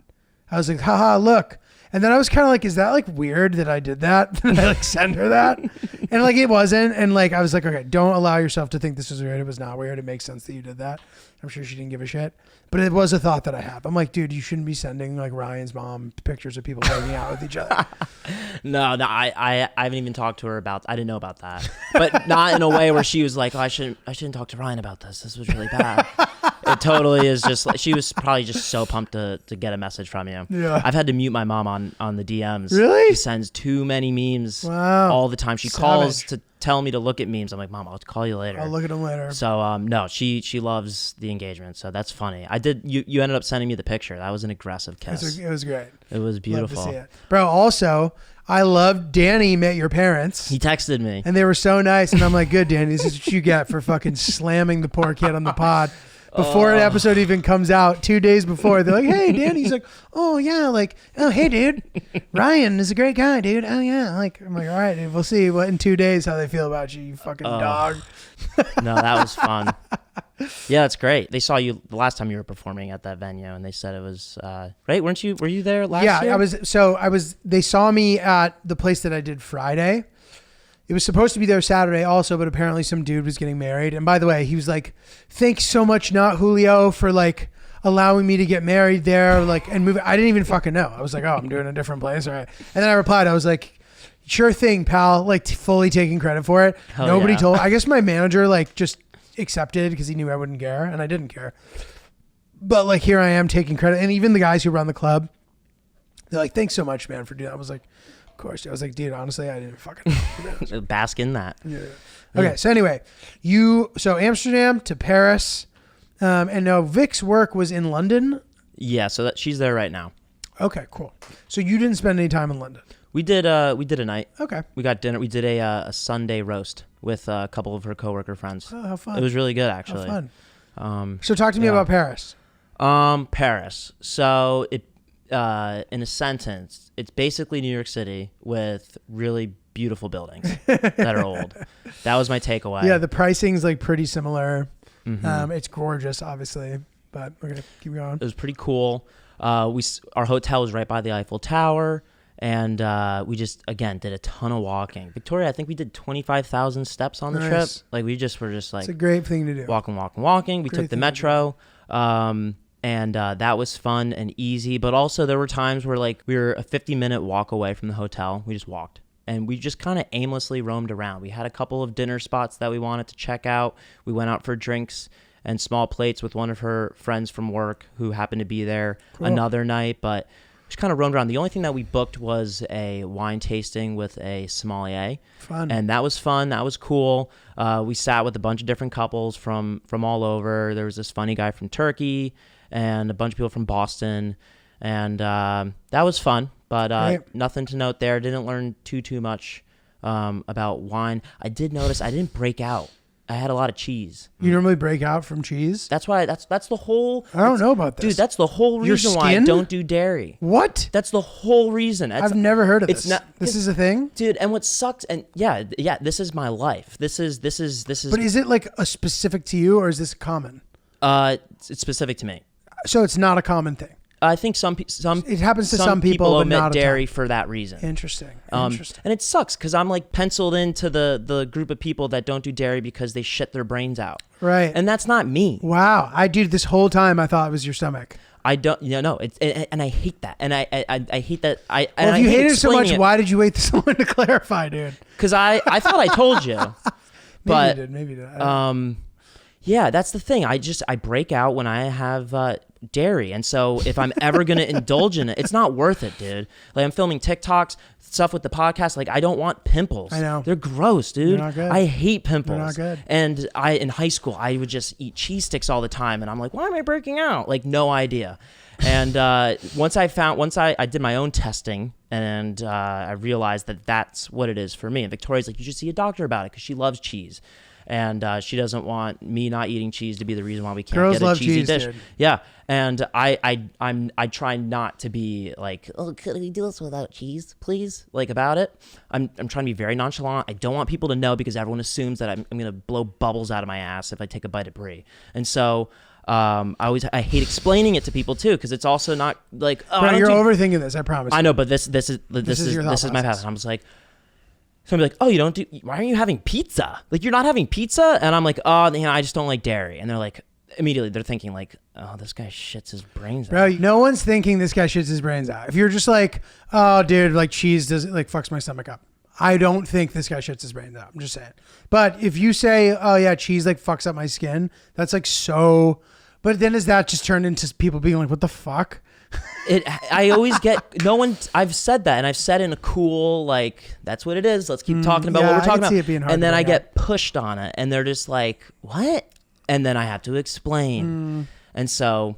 I was like, haha, look. And then I was kind of like, is that like weird that I did that? Did I like send her that? And like, it wasn't. And like, I was like, okay, don't allow yourself to think this was weird. It was not weird. It makes sense that you did that. I'm sure she didn't give a shit. But it was a thought that I have. I'm like, dude, you shouldn't be sending like Ryan's mom pictures of people making out with each other. No, I haven't even talked to her about. I didn't know about that, but not in a way where she was like, oh, I shouldn't talk to Ryan about this. This was really bad. It totally is just like, she was probably just so pumped to get a message from you. Yeah. I've had to mute my mom on the DMs. Really? She sends too many memes all the time. She Savage. calls to tell me to look at memes. I'm like, Mom, I'll call you later. I'll look at them later. So no, she loves the engagement. So that's funny. I did. You ended up sending me the picture. That was an aggressive kiss. It was great. It was beautiful. Love to see it. Bro, also, I loved Danny met your parents. He texted me. And they were so nice. And I'm like, good, Danny, this is what you get for fucking slamming the poor kid on the pod. Before an episode even comes out, 2 days before, they're like, hey, Danny's like, oh, yeah, like, oh, hey, dude, Ryan is a great guy, dude. Oh, yeah. Like, I'm like, all right, dude, we'll see what in 2 days how they feel about you, you fucking dog. No, that was fun. Yeah, that's great. They saw you the last time you were performing at that venue, and they said it was right. Were you there last year? Yeah, I was. They saw me at the place that I did Friday. It was supposed to be there Saturday also, but apparently some dude was getting married. And by the way, he was like, thanks so much, not Julio, for like allowing me to get married there, like, and move. I didn't even fucking know. I was like, oh, I'm doing a different place. All right. And then I replied, I was like, sure thing, pal, like fully taking credit for it. Hell Nobody yeah. told, I guess my manager like just accepted because he knew I wouldn't care, and I didn't care. But like, here I am taking credit. And even the guys who run the club, they're like, thanks so much, man, for doing that. I was like, of course. I was like, dude, honestly, I didn't fucking know. Bask in that. Yeah. Okay, so anyway, so Amsterdam to Paris, and now Vic's work was in London. Yeah, so she's there right now. Okay, cool. So you didn't spend any time in London. We did a night. Okay. We got dinner. We did a Sunday roast with a couple of her coworker friends. Oh, how fun. It was really good, actually. How fun. So talk to me about Paris. Paris. So it, in a sentence, it's basically New York City with really beautiful buildings that are old. That was my takeaway. Yeah, the pricing's like pretty similar. Mm-hmm. It's gorgeous, obviously, but we're gonna keep going. It was pretty cool. Our hotel was right by the Eiffel Tower, and we just again did a ton of walking. Victoria, I think we did 25,000 steps on the trip. Like we just were just like, it's a great thing to do. Walking. We took the metro. And that was fun and easy, but also there were times where like we were a 50-minute walk away from the hotel. We just walked and we just kind of aimlessly roamed around. We had a couple of dinner spots that we wanted to check out. We went out for drinks and small plates with one of her friends from work who happened to be there another night, but just kind of roamed around. The only thing that we booked was a wine tasting with a sommelier. Fun. And that was fun. That was cool. We sat with a bunch of different couples from all over. There was this funny guy from Turkey and a bunch of people from Boston, and that was fun, but nothing to note there. Didn't learn too much about wine. I did notice I didn't break out. I had a lot of cheese. You normally break out from cheese? That's why. That's the whole. I don't know about this, dude. That's the whole reason why I don't do dairy. What? That's the whole reason. I've never heard of this. This is a thing, dude. And what sucks? And yeah. This is my life. This is. But is it like a specific to you, or is this common? It's specific to me. So it's not a common thing. I think it happens to some people, but omit not a dairy ton. for that reason. Interesting. And it sucks because I'm like penciled into the group of people that don't do dairy because they shit their brains out. Right. And that's not me. Wow. This whole time I thought it was your stomach. I don't, no, it's, and I hate that. And I hate that. Well, if you hate it so much, why did you wait this long to clarify, dude? Because I thought I told you. But maybe you did. yeah, that's the thing. I break out when I have dairy. And so if I'm ever going to indulge in it, it's not worth it, dude. Like I'm filming TikToks, stuff with the podcast. Like I don't want pimples. I know. They're gross, dude. They're not good. I hate pimples. They're not good. And in high school, I would just eat cheese sticks all the time. And I'm like, why am I breaking out? Like no idea. And once I did my own testing and I realized that that's what it is for me. And Victoria's like, you should see a doctor about it because she loves cheese. And she doesn't want me not eating cheese to be the reason why we can't Girls get a love cheesy cheese, dish. dude. Yeah, and I try not to be like, oh, could we do this without cheese, please? Like about it. I'm trying to be very nonchalant. I don't want people to know because everyone assumes that I'm gonna blow bubbles out of my ass if I take a bite of brie. And so I hate explaining it to people too because it's also not like you're overthinking this. I promise. I know, but this is my path. I'm just like. So I'm like, oh, why aren't you having pizza? Like, you're not having pizza? And I'm like, oh, I just don't like dairy. And they're like, immediately they're thinking like, oh, this guy shits his brains out. Bro, no one's thinking this guy shits his brains out. If you're just like, oh, dude, like cheese does like fucks my stomach up. I don't think this guy shits his brains out. I'm just saying. But if you say, oh yeah, cheese like fucks up my skin, that's like so, but then is that just turned into people being like, what the fuck? I always get I've said that and I've said in a cool like that's what it is. Let's keep talking about what we're talking about. See it being hard and then to I out. get pushed on it and they're just like, what? And then I have to explain. And so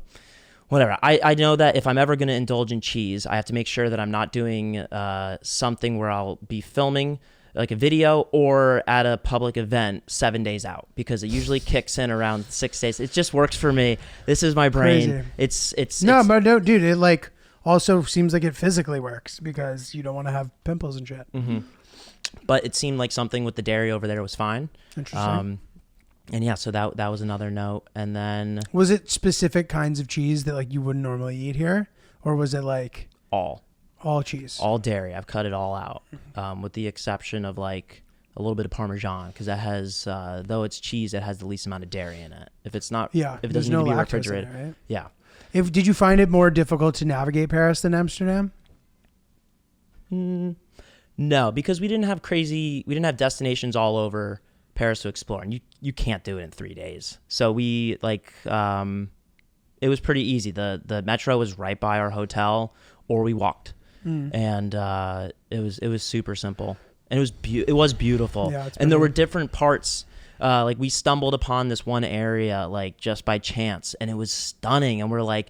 whatever. I know that if I'm ever going to indulge in cheese, I have to make sure that I'm not doing something where I'll be filming like a video or at a public event 7 days out because it usually kicks in around 6 days. It just works for me. This is my brain. Crazy. It's but no, dude, it like also seems like it physically works because you don't want to have pimples and shit. Mm-hmm. But it seemed like something with the dairy over there was fine. Interesting. And yeah, so that was another note. And then was it specific kinds of cheese that like you wouldn't normally eat here, or was it like all cheese, all dairy? I've cut it all out, with the exception of like a little bit of Parmesan because that has, though it's cheese, it has the least amount of dairy in it. If it's not, if it doesn't need to be refrigerated, right? Yeah. Did you find it more difficult to navigate Paris than Amsterdam? No, because we didn't have destinations all over Paris to explore, and you can't do it in 3 days. So we like, it was pretty easy. The metro was right by our hotel, or we walked, and it was super simple, and it was beautiful. Yeah, and there were different parts. Like we stumbled upon this one area like just by chance, and it was stunning. And we're like,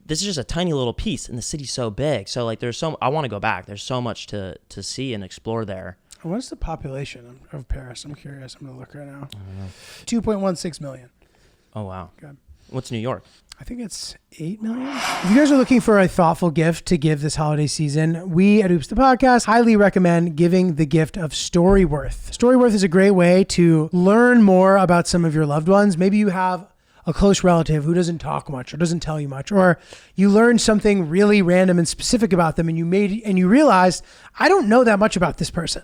this is just a tiny little piece, and the city's so big. So like, I want to go back. There's so much to see and explore there. What's the population of Paris? I'm curious. I'm gonna look right now. 2.16 million. Oh wow. Good. What's New York? I think it's 8 million. If you guys are looking for a thoughtful gift to give this holiday season, we at Oops the Podcast highly recommend giving the gift of Storyworth. Storyworth is a great way to learn more about some of your loved ones. Maybe you have a close relative who doesn't talk much or doesn't tell you much, or you learned something really random and specific about them and you realized, I don't know that much about this person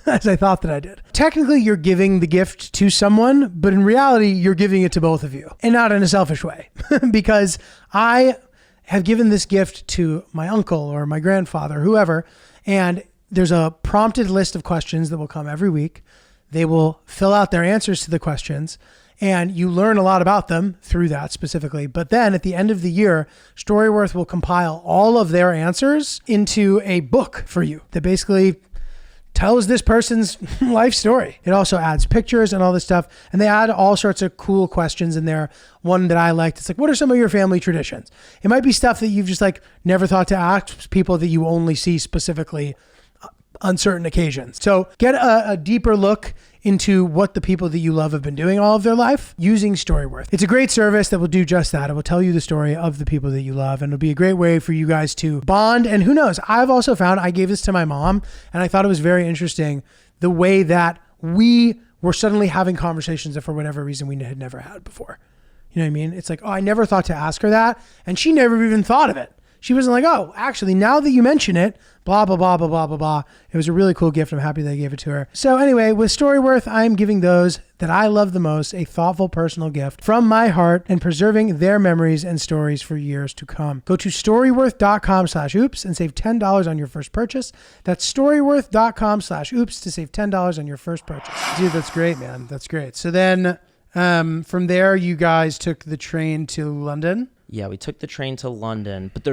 as I thought that I did. Technically, you're giving the gift to someone, but in reality, you're giving it to both of you, and not in a selfish way, because I have given this gift to my uncle or my grandfather, whoever, and there's a prompted list of questions that will come every week. They will fill out their answers to the questions, and you learn a lot about them through that specifically. But then at the end of the year, Storyworth will compile all of their answers into a book for you that basically tells this person's life story. It also adds pictures and all this stuff. And they add all sorts of cool questions in there. One that I liked, it's like, what are some of your family traditions? It might be stuff that you've just like never thought to ask people that you only see specifically on certain occasions. So get a deeper look into what the people that you love have been doing all of their life using Storyworth. It's a great service that will do just that. It will tell you the story of the people that you love, and it'll be a great way for you guys to bond. And who knows, I've also found, I gave this to my mom, and I thought it was very interesting the way that we were suddenly having conversations that for whatever reason we had never had before. You know what I mean? It's like, oh, I never thought to ask her that, and she never even thought of it. she wasn't like, oh, actually, now that you mention it, blah, blah, blah, blah, blah, blah, blah. It was a really cool gift. I'm happy they gave it to her. So anyway, with Storyworth, I'm giving those that I love the most a thoughtful personal gift from my heart and preserving their memories and stories for years to come. Go to storyworth.com/oops and save $10 on your first purchase. That's storyworth.com/oops to save $10 on your first purchase. Dude, that's great, man. That's great. So then from there, you guys took the train to London. Yeah, we took the train to London, but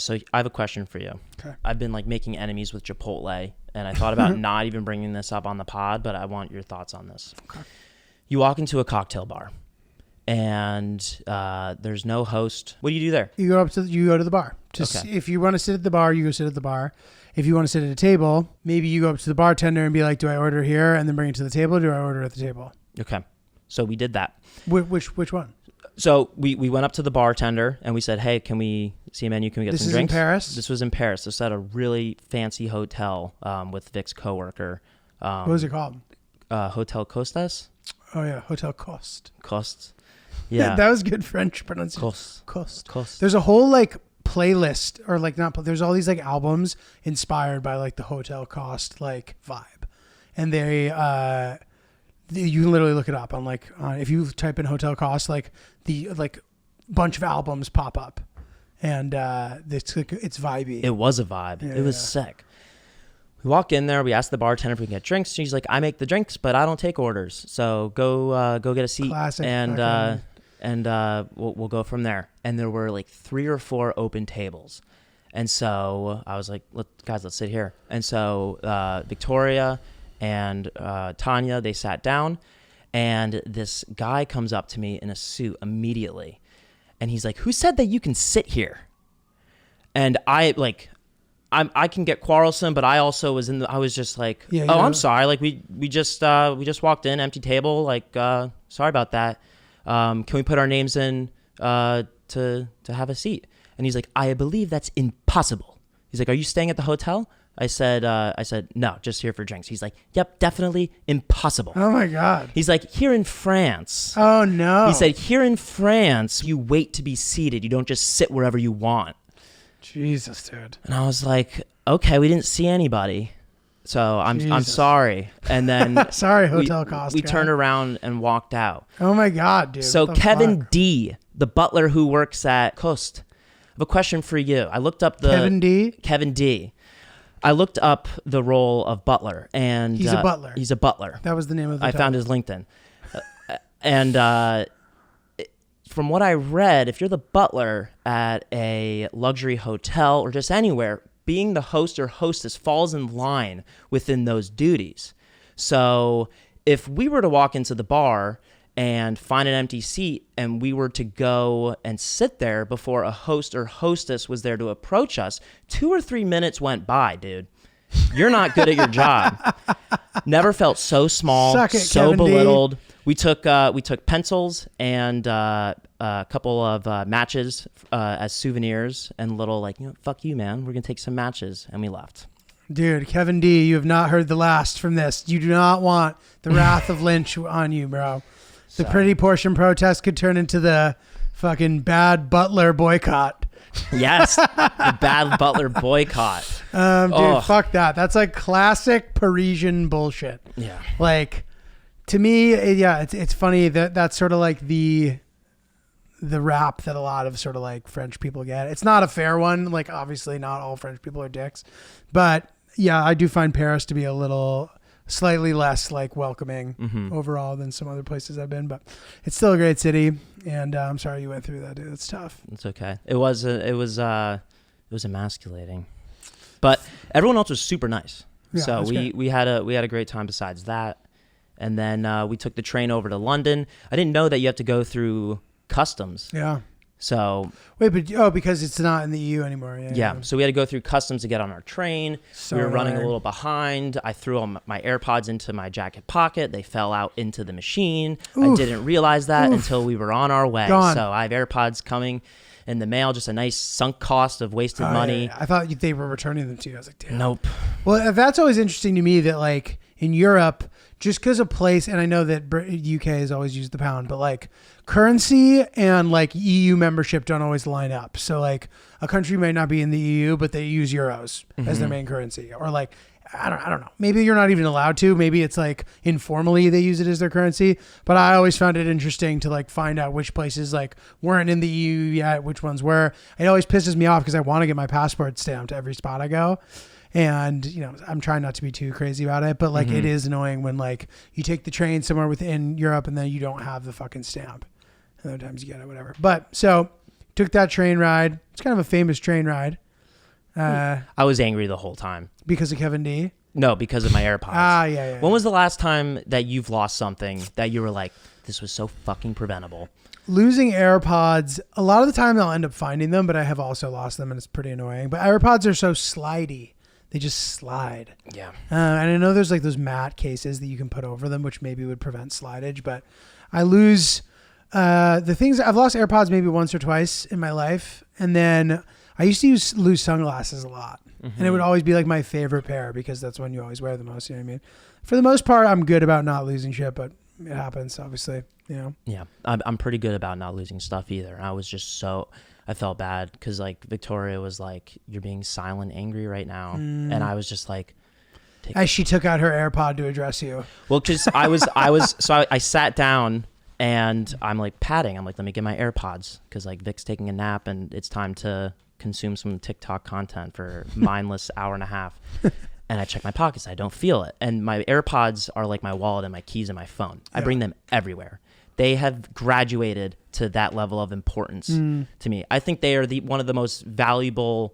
so I have a question for you. Okay. I've been like making enemies with Chipotle, and I thought about not even bringing this up on the pod, but I want your thoughts on this. Okay. You walk into a cocktail bar, and there's no host. What do you do there? You go to the bar. If you want to sit at the bar, you go sit at the bar. If you want to sit at a table, maybe you go up to the bartender and be like, do I order here and then bring it to the table, or do I order at the table? Okay. So we did that. Which one? So we went up to the bartender and we said, hey, can we see a menu? Can we get some drinks? This is in Paris? This was in Paris. This was at a really fancy hotel with Vic's coworker. What was it called? Hotel Costas? Oh, yeah. Hotel Cost. Cost. Yeah. That was good French pronunciation. Cost. There's a whole like playlist or like there's all these like albums inspired by like the Hotel Cost like vibe. And you can literally look it up on if you type in Hotel Cost, like the bunch of albums pop up, and it's vibey. It was a vibe. Yeah, it was sick. We walk in there. We ask the bartender if we can get drinks. She's like, "I make the drinks, but I don't take orders. So go get a seat, Classic. and we'll go from there." And there were like 3 or 4 open tables, and so I was like, "Let's sit here." And so Victoria and Tanya, they sat down, and this guy comes up to me in a suit immediately, and he's like, "Who said that you can sit here?" And I can get quarrelsome, but I also was just like, I'm sorry, like we just walked in, empty table, like sorry about that. Can we put our names in to have a seat? And he's like, I believe that's impossible. He's like, are you staying at the hotel? I said, no, just here for drinks. He's like, yep, definitely impossible. Oh my God. He's like, here in France. Oh no. He said, here in France, you wait to be seated. You don't just sit wherever you want. Jesus, dude. And I was like, okay, we didn't see anybody. So I'm sorry. And then sorry, Hotel Cost. We turned around and walked out. Oh my God, dude. So Kevin D, the butler who works at Coast, I have a question for you. I looked up Kevin D. I looked up the role of butler, and he's a butler. He's a butler. That was the name of the I found his LinkedIn. And from what I read, if you're the butler at a luxury hotel or just anywhere, being the host or hostess falls in line within those duties. So if we were to walk into the bar and find an empty seat and we were to go and sit there before a host or hostess was there to approach us, 2 or 3 minutes went by, dude. You're not good at your job. Never felt so small, so Kevin belittled. D. We took pencils and a couple of matches as souvenirs and little fuck you, man. We're gonna take some matches, and we left. Dude, Kevin D, you have not heard the last from this. You do not want the wrath of Lynch on you, bro. The pretty portion protest could turn into the fucking bad butler boycott. Yes, the bad butler boycott. Dude, fuck that. That's like classic Parisian bullshit. Yeah. Like, to me, it's funny that that's sort of like the rap that a lot of sort of like French people get. It's not a fair one. Like, obviously not all French people are dicks, but yeah, I do find Paris to be a little slightly less like welcoming overall than some other places I've been, but it's still a great city. And I'm sorry you went through that, dude. It's tough. It's okay. It was emasculating, but everyone else was super nice. Yeah, so we had a great time besides that. And then we took the train over to London. I didn't know that you have to go through customs. Yeah. So wait, but because it's not in the EU anymore. Yeah. So we had to go through customs to get on our train. We were running a little behind. I threw all my AirPods into my jacket pocket. They fell out into the machine. Oof. I didn't realize that until we were on our way. Gone. So I have AirPods coming in the mail. Just a nice sunk cost of wasted money. Yeah. I thought they were returning them to you. I was like, damn. Nope. Well, that's always interesting to me that like in Europe, just because a place, and I know that UK has always used the pound, but like currency and like EU membership don't always line up. So like a country might not be in the EU, but they use euros as their main currency, or like, I don't know. Maybe you're not even allowed to. Maybe it's like informally they use it as their currency. But I always found it interesting to like find out which places like weren't in the EU yet, which ones were. It always pisses me off because I want to get my passport stamped every spot I go. And, you know, I'm trying not to be too crazy about it, but like it is annoying when like you take the train somewhere within Europe and then you don't have the fucking stamp. And other times you get it, whatever. But so took that train ride. It's kind of a famous train ride. I was angry the whole time. Because of Kevin D? No, because of my AirPods. Yeah. When was the last time that you've lost something that you were like, this was so fucking preventable? Losing AirPods, a lot of the time I'll end up finding them, but I have also lost them and it's pretty annoying. But AirPods are so slidey. They just slide. Yeah. And I know there's like those matte cases that you can put over them, which maybe would prevent slidage, but I lose the things. I've lost AirPods maybe once or twice in my life. And then I used to lose sunglasses a lot. And it would always be like my favorite pair because that's when you always wear the most. You know what I mean? For the most part, I'm good about not losing shit, but it happens, obviously. You know? Yeah. I'm pretty good about not losing stuff either. I was just I felt bad because like Victoria was like, you're being silent angry right now. And I was just like, as she took out her AirPod to address you. Well, because I sat down and I'm like patting. I'm like, let me get my AirPods because like Vic's taking a nap and it's time to consume some TikTok content for mindless hour and a half. And I check my pockets. I don't feel it. And my AirPods are like my wallet and my keys and my phone. I bring them everywhere. They have graduated to that level of importance to me. I think they are one of the most valuable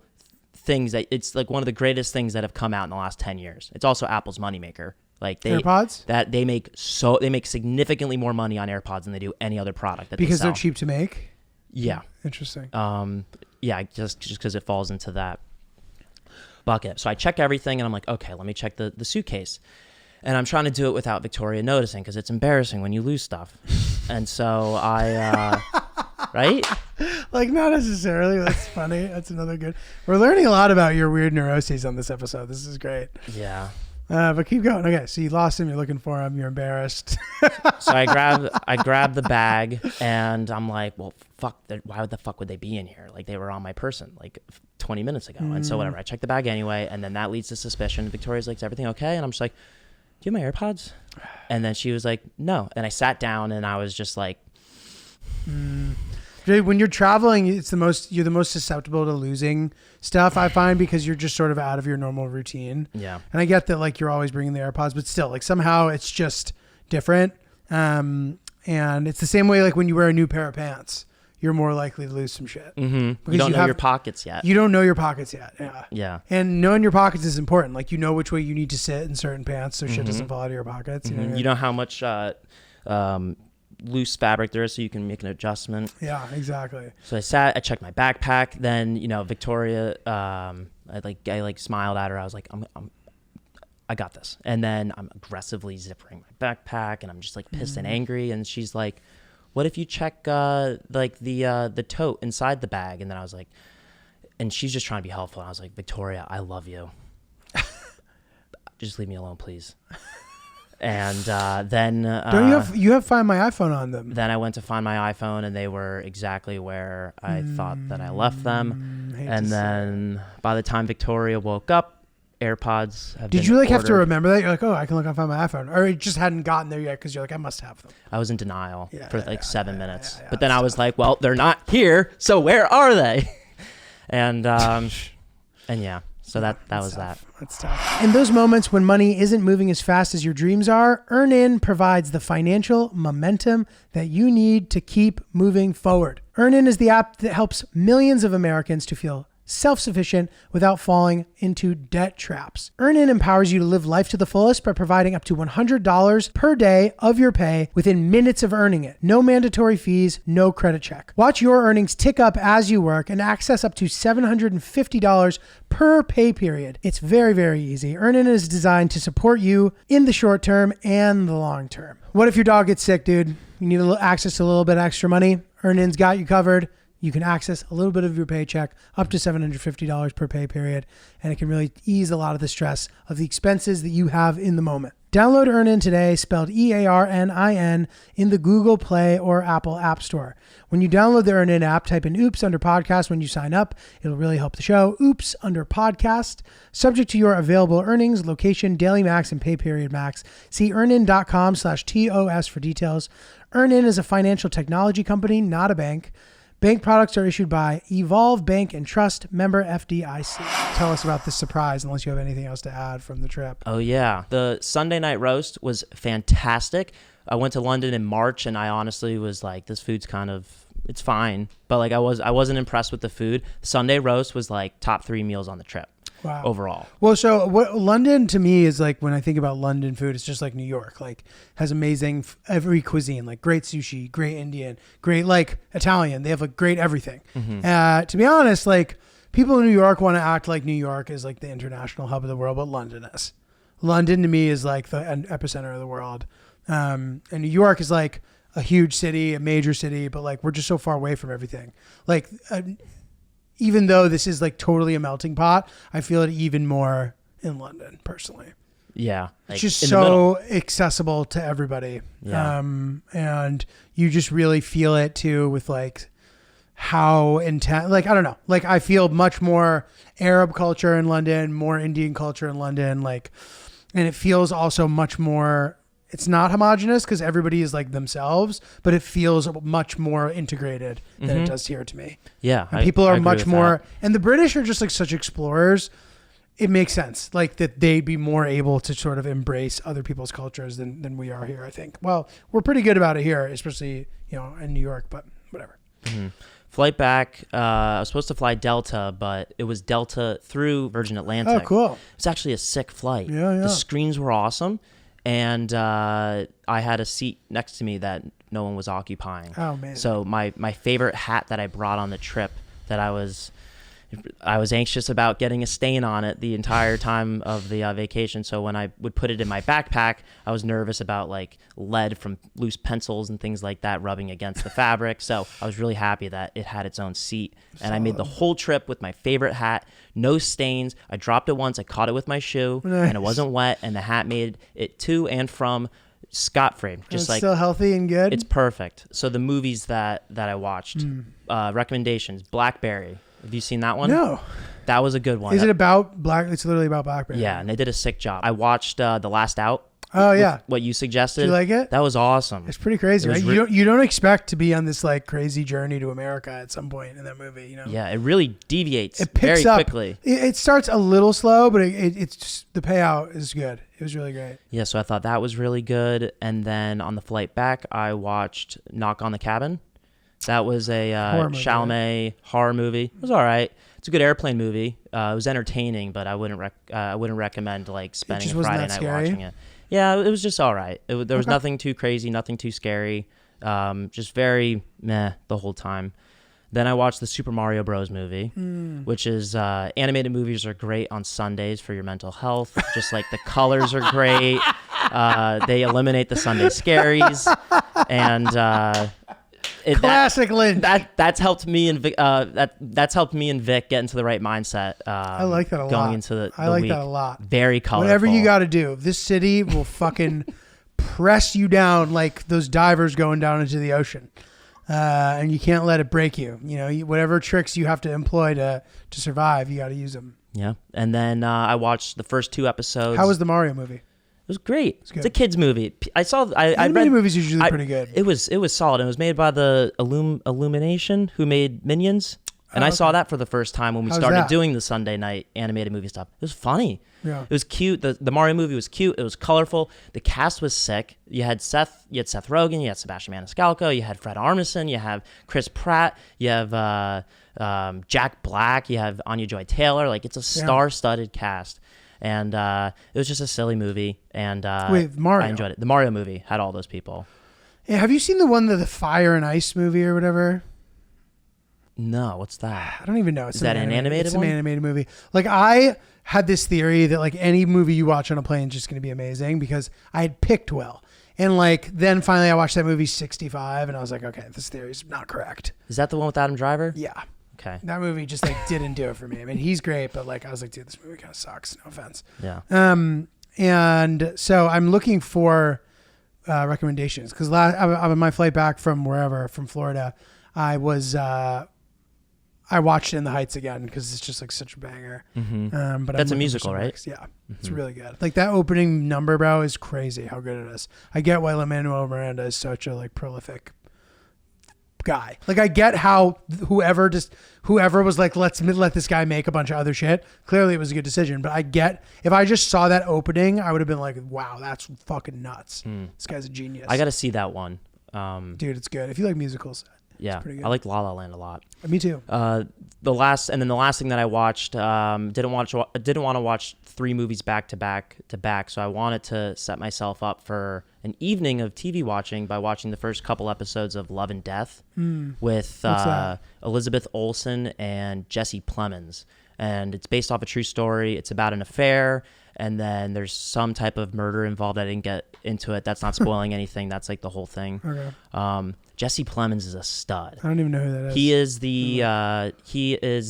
things it's like one of the greatest things that have come out in the last 10 years. It's also Apple's moneymaker. Like AirPods? That they make significantly more money on AirPods than they do any other product that because they sell. They're cheap to make? Yeah. Interesting. Yeah, just because it falls into that bucket. So I check everything and I'm like, okay, let me check the suitcase. And I'm trying to do it without Victoria noticing because it's embarrassing when you lose stuff. And so I, right? Like, not necessarily. That's funny. That's another good. We're learning a lot about your weird neuroses on this episode. This is great. Yeah. But keep going. Okay, so you lost him. You're looking for him. You're embarrassed. So I grab the bag and I'm like, well, fuck. Why the fuck would they be in here? Like they were on my person like 20 minutes ago. And so whatever. I check the bag anyway, and then that leads to suspicion. Victoria's like, is everything okay? And I'm just like, do you have my AirPods? And then she was like, no. And I sat down and I was just like, When you're traveling, you're the most susceptible to losing stuff, I find, because you're just sort of out of your normal routine. yeah. And I get that like you're always bringing the AirPods, but still like somehow it's just different. And it's the same way like when you wear a new pair of pants, you're more likely to lose some shit. Mm-hmm. You don't know your pockets yet. You don't know your pockets yet. Yeah. Yeah. And knowing your pockets is important. Like you know which way you need to sit in certain pants so shit doesn't fall out of your pockets. You know what I mean? You know how much loose fabric there is, so you can make an adjustment. Yeah, exactly. So I checked my backpack. Then Victoria, I smiled at her. I was like, I got this. And then I'm aggressively zippering my backpack, and I'm just like pissed and angry. And she's like, what if you check the tote inside the bag? And then I was like, and she's just trying to be helpful. And I was like, Victoria, I love you. Just leave me alone, please. And then don't you have Find My iPhone on them? Then I went to find my iPhone, and they were exactly where I thought that I left them. And then by the time Victoria woke up, AirPods have been Did you like have to ordered. remember that? You're like, oh, I can look on Find My iPhone, or it just hadn't gotten there yet because you're like, I must have them. I was in denial for 7 minutes, but then I was like, well, they're not here, so where are they? And yeah. So that was that. That's tough. In those moments when money isn't moving as fast as your dreams are, EarnIn provides the financial momentum that you need to keep moving forward. EarnIn is the app that helps millions of Americans to feel self-sufficient without falling into debt traps. EarnIn empowers you to live life to the fullest by providing up to $100 per day of your pay within minutes of earning it. No mandatory fees, no credit check. Watch your earnings tick up as you work and access up to $750 per pay period. It's very, very easy. EarnIn is designed to support you in the short term and the long term. What if your dog gets sick, dude? You need access to a little bit extra money? EarnIn's got you covered. you can access a little bit of your paycheck, up to $750 per pay period, and it can really ease a lot of the stress of the expenses that you have in the moment. Download EarnIn today, spelled EARNIN, in the Google Play or Apple App Store. When you download the EarnIn app, type in Oops under podcast when you sign up. It'll really help the show. Oops under podcast. Subject to your available earnings, location, daily max, and pay period max. See earnin.com/TOS for details. EarnIn is a financial technology company, not a bank. Bank products are issued by Evolve Bank and Trust, member FDIC. Tell us about this surprise, unless you have anything else to add from the trip. Oh, yeah. The Sunday night roast was fantastic. I went to London in March, and I honestly was like, this food's it's fine. But like I wasn't impressed with the food. Sunday roast was like top 3 meals on the trip. Wow. Overall. Well, so London to me is like, when I think about London food, it's just like New York, like has amazing every cuisine, like great sushi, great Indian, great like Italian. They have like great everything. Mm-hmm. To be honest, like people in New York want to act like New York is like the international hub of the world, but London is. London to me is like the epicenter of the world. And New York is like a huge city, a major city, but like we're just so far away from everything. Like, even though this is like totally a melting pot, I feel it even more in London personally. Yeah. Like it's just so accessible to everybody. Yeah. And you just really feel it too with like how intense, like, I don't know, like I feel much more Arab culture in London, more Indian culture in London. Like, and it feels also much more, it's not homogenous because everybody is like themselves, but it feels much more integrated than it does here to me. Yeah. And people are much more, and the British are just like such explorers. It makes sense, like that they'd be more able to sort of embrace other people's cultures than we are here, I think. Well, we're pretty good about it here, especially, in New York, but whatever. Mm-hmm. Flight back, I was supposed to fly Delta, but it was Delta through Virgin Atlantic. Oh, cool. It's actually a sick flight. Yeah. The screens were awesome. And I had a seat next to me that no one was occupying. Oh, man. So my favorite hat that I brought on the trip that I was anxious about getting a stain on it the entire time of the vacation. So when I would put it in my backpack, I was nervous about like lead from loose pencils and things like that rubbing against the fabric. So I was really happy that it had its own seat. And I made the whole trip with my favorite hat, no stains. I dropped it once, I caught it with my shoe, and it wasn't wet, and the hat made it to and from scot-free. Just like still healthy and good. It's perfect. So the movies that I watched, recommendations, Blackberry. Have you seen that one? No. That was a good one. Is it about It's literally about Blackberry. Yeah, and they did a sick job. I watched The Last Out. Oh, yeah. What you suggested. Did you like it? That was awesome. It's pretty crazy, right? You don't expect to be on this like crazy journey to America at some point in that movie, Yeah, it really deviates it picks very up quickly. It starts a little slow, but it's just, the payout is good. It was really great. Yeah, so I thought that was really good. And then on the flight back, I watched Knock on the Cabin. That was a Chalamet horror movie. It was all right. It's a good airplane movie. It was entertaining, but I wouldn't recommend like spending a Friday night watching it. Yeah, it was just all right. There was nothing too crazy, nothing too scary. Just very meh the whole time. Then I watched the Super Mario Bros. Movie, which is animated movies are great on Sundays for your mental health. Just like the colors are great. They eliminate the Sunday scaries, and classic Lynch. That's helped me and Vic, that's helped me and Vic get into the right mindset. I like that a lot. Going into the I like week. that a lot. Very colorful. Whatever you got to do, this city will fucking press you down like those divers going down into the ocean, and you can't let it break you. Whatever tricks you have to employ to survive, you got to use them. Yeah, and then I watched the first 2 episodes. How was the Mario movie? It was great. It's a kids movie. I read movies are usually pretty good. It was solid. It was made by the Illumination, who made Minions, and I saw that for the first time when we started doing the Sunday night animated movie stuff. It was funny. Yeah. It was cute. The Mario movie was cute. It was colorful. The cast was sick. You had Seth Rogen. You had Sebastian Maniscalco. You had Fred Armisen. You have Chris Pratt. You have Jack Black. You have Anya Joy-Taylor. Like, it's a star-studded cast. And it was just a silly movie, and with Mario, I enjoyed it. The Mario movie had all those people. Yeah, have you seen the Fire and Ice movie or whatever? No, what's that? I don't even know. Is that an animated It's one? an animated movie. Like, I had this theory that like any movie you watch on a plane is just going to be amazing because I had picked well. And like, then finally I watched that movie 65 and I was like, okay, this theory is not correct. Is that the one with Adam Driver? Yeah. Okay. That movie just like didn't do it for me. I mean, he's great, but like, I was like, dude, this movie kind of sucks. No offense. Yeah. And so I'm looking for recommendations because on my flight back from Florida, I watched In the Heights again because it's just like such a banger. Mm-hmm. But that's a musical, right? Yeah, it's really good. Like that opening number, bro, is crazy how good it is. I get why Lin-Manuel Miranda is such a like prolific guy. Like I get how whoever was like, let's let this guy make a bunch of other shit. Clearly it was a good decision, but I get if I just saw that opening, I would have been like, wow, that's fucking nuts. This guy's a genius. I got to see that one. Dude, it's good. If you like musicals, yeah, pretty good. I like La La Land a lot. Me too. The last thing that I watched, didn't want to watch 3 movies back to back, so I wanted to set myself up for an evening of TV watching by watching the first couple episodes of Love and Death with Elizabeth Olsen and Jesse Plemons, and it's based off a true story. It's about an affair, and then there's some type of murder involved. I didn't get into it. That's not spoiling anything. That's like the whole thing. Okay. Jesse Plemons is a stud. I don't even know who that is. He is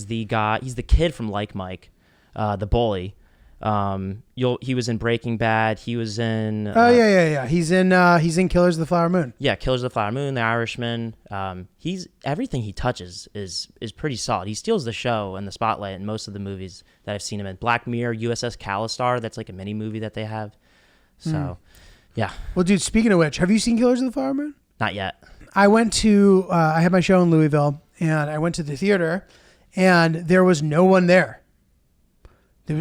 the guy. He's the kid from Like Mike, the bully. He was in Breaking Bad. He was in. Yeah. He's in Killers of the Flower Moon. Yeah, Killers of the Flower Moon, The Irishman. He's everything he touches is pretty solid. He steals the show and the spotlight in most of the movies that I've seen him in. Black Mirror, USS Callister. That's like a mini movie that they have. So, yeah. Well, dude, speaking of which, have you seen Killers of the Flower Moon? Not yet. I went to. I had my show in Louisville, and I went to the theater, and there was no one there.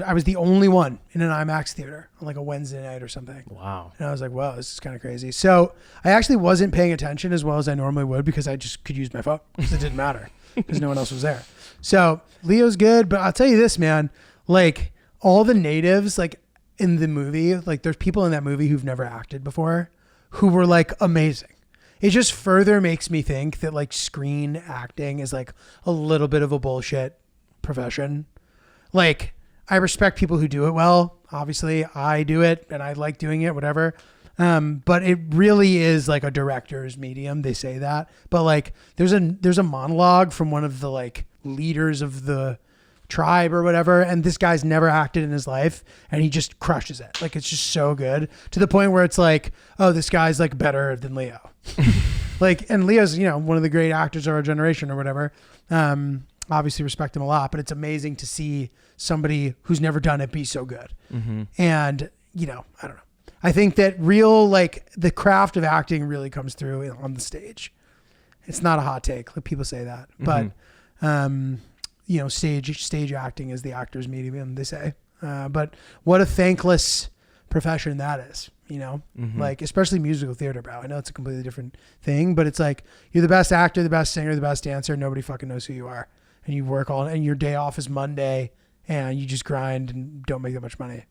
I was the only one in an IMAX theater on like a Wednesday night or something. Wow. And I was like, wow, this is kind of crazy. So I actually wasn't paying attention as well as I normally would because I just could use my phone because it didn't matter because no one else was there. So Leo's good, but I'll tell you this, man, like all the natives like in the movie, like there's people in that movie who've never acted before who were like amazing. It just further makes me think that like screen acting is like a little bit of a bullshit profession. Like, I respect people who do it well. Obviously, I do it and I like doing it, whatever. But it really is like a director's medium. They say that. But like there's a monologue from one of the like leaders of the tribe or whatever, and this guy's never acted in his life and he just crushes it. Like it's just so good to the point where it's like, oh, this guy's like better than Leo. Like, and Leo's, one of the great actors of our generation or whatever. Obviously respect him a lot, but it's amazing to see somebody who's never done it be so good. Mm-hmm. And, I don't know. I think that real, like the craft of acting really comes through on the stage. It's not a hot take. Like people say that, but, stage acting is the actor's medium, they say. But what a thankless profession that is, like especially musical theater, bro. I know it's a completely different thing, but it's like you're the best actor, the best singer, the best dancer. Nobody fucking knows who you are. And you work all, and your day off is Monday, and you just grind and don't make that much money.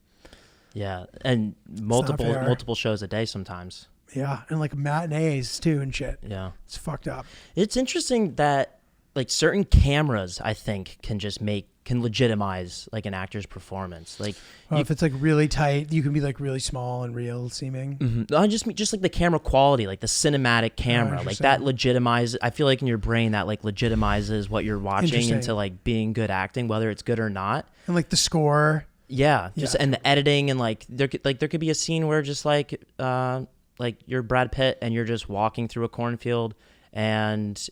Yeah, and multiple shows a day sometimes. Yeah, and like matinees too and shit. Yeah, it's fucked up. It's interesting that like certain cameras, I think, can legitimize like an actor's performance. Like, if it's like really tight, you can be like really small and real seeming. Mm-hmm. I just like the camera quality, like the cinematic camera, like that legitimizes. I feel like in your brain that like legitimizes what you're watching into like being good acting, whether it's good or not. And like the score. Yeah, and the editing, and like there could be a scene where just like you're Brad Pitt and you're just walking through a cornfield, and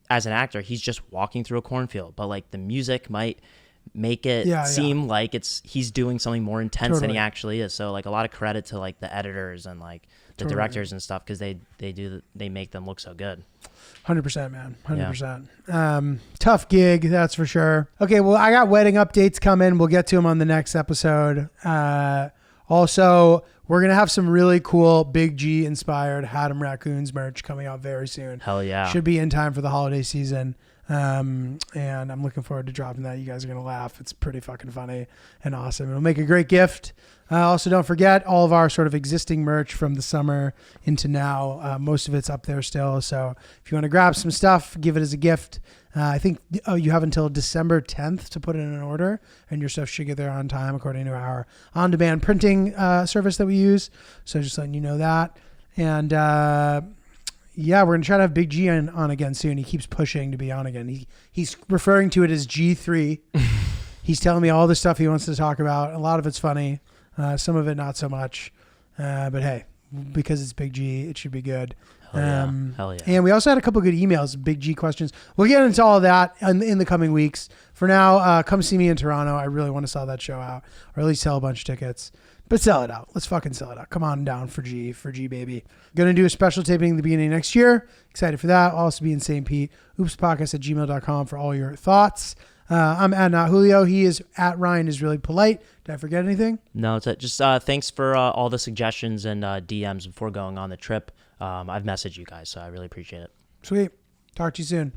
as an actor, he's just walking through a cornfield, but like the music might make it seem like he's doing something more intense than he actually is. So like a lot of credit to like the editors and like the directors and stuff, because they make them look so good. 100%, man. 100%. Tough gig, that's for sure. Okay, well, I got wedding updates coming. We'll get to them on the next episode. Also, we're going to have some really cool Big G inspired Haddam Raccoons merch coming out very soon. Hell yeah. Should be in time for the holiday season. And I'm looking forward to dropping that. You guys are going to laugh. It's pretty fucking funny and awesome. It'll make a great gift. Also, don't forget all of our sort of existing merch from the summer into now. Most of it's up there still. So if you want to grab some stuff, give it as a gift. I think you have until December 10th to put in an order, and your stuff should get there on time according to our on-demand printing service that we use. So just letting you know that. And yeah, we're gonna try to have Big G on again soon. He keeps pushing to be on again. He's referring to it as G3. He's telling me all the stuff he wants to talk about. A lot of it's funny, some of it not so much. But hey, because it's Big G, it should be good. Hell yeah. And we also had a couple good emails, Big G questions. We'll get into all of that in the coming weeks. For now, come see me in Toronto. I really want to sell that show out, or at least sell a bunch of tickets. But sell it out. Let's fucking sell it out. Come on down for G baby. Going to do a special taping at the beginning of next year. Excited for that. I'll also be in St. Pete. oops.podcast@gmail.com for all your thoughts. I'm at Not Julio. He is at Ryan is really polite. Did I forget anything? No, it's it. Just thanks for all the suggestions and DMs before going on the trip. I've messaged you guys, so I really appreciate it. Sweet. Talk to you soon.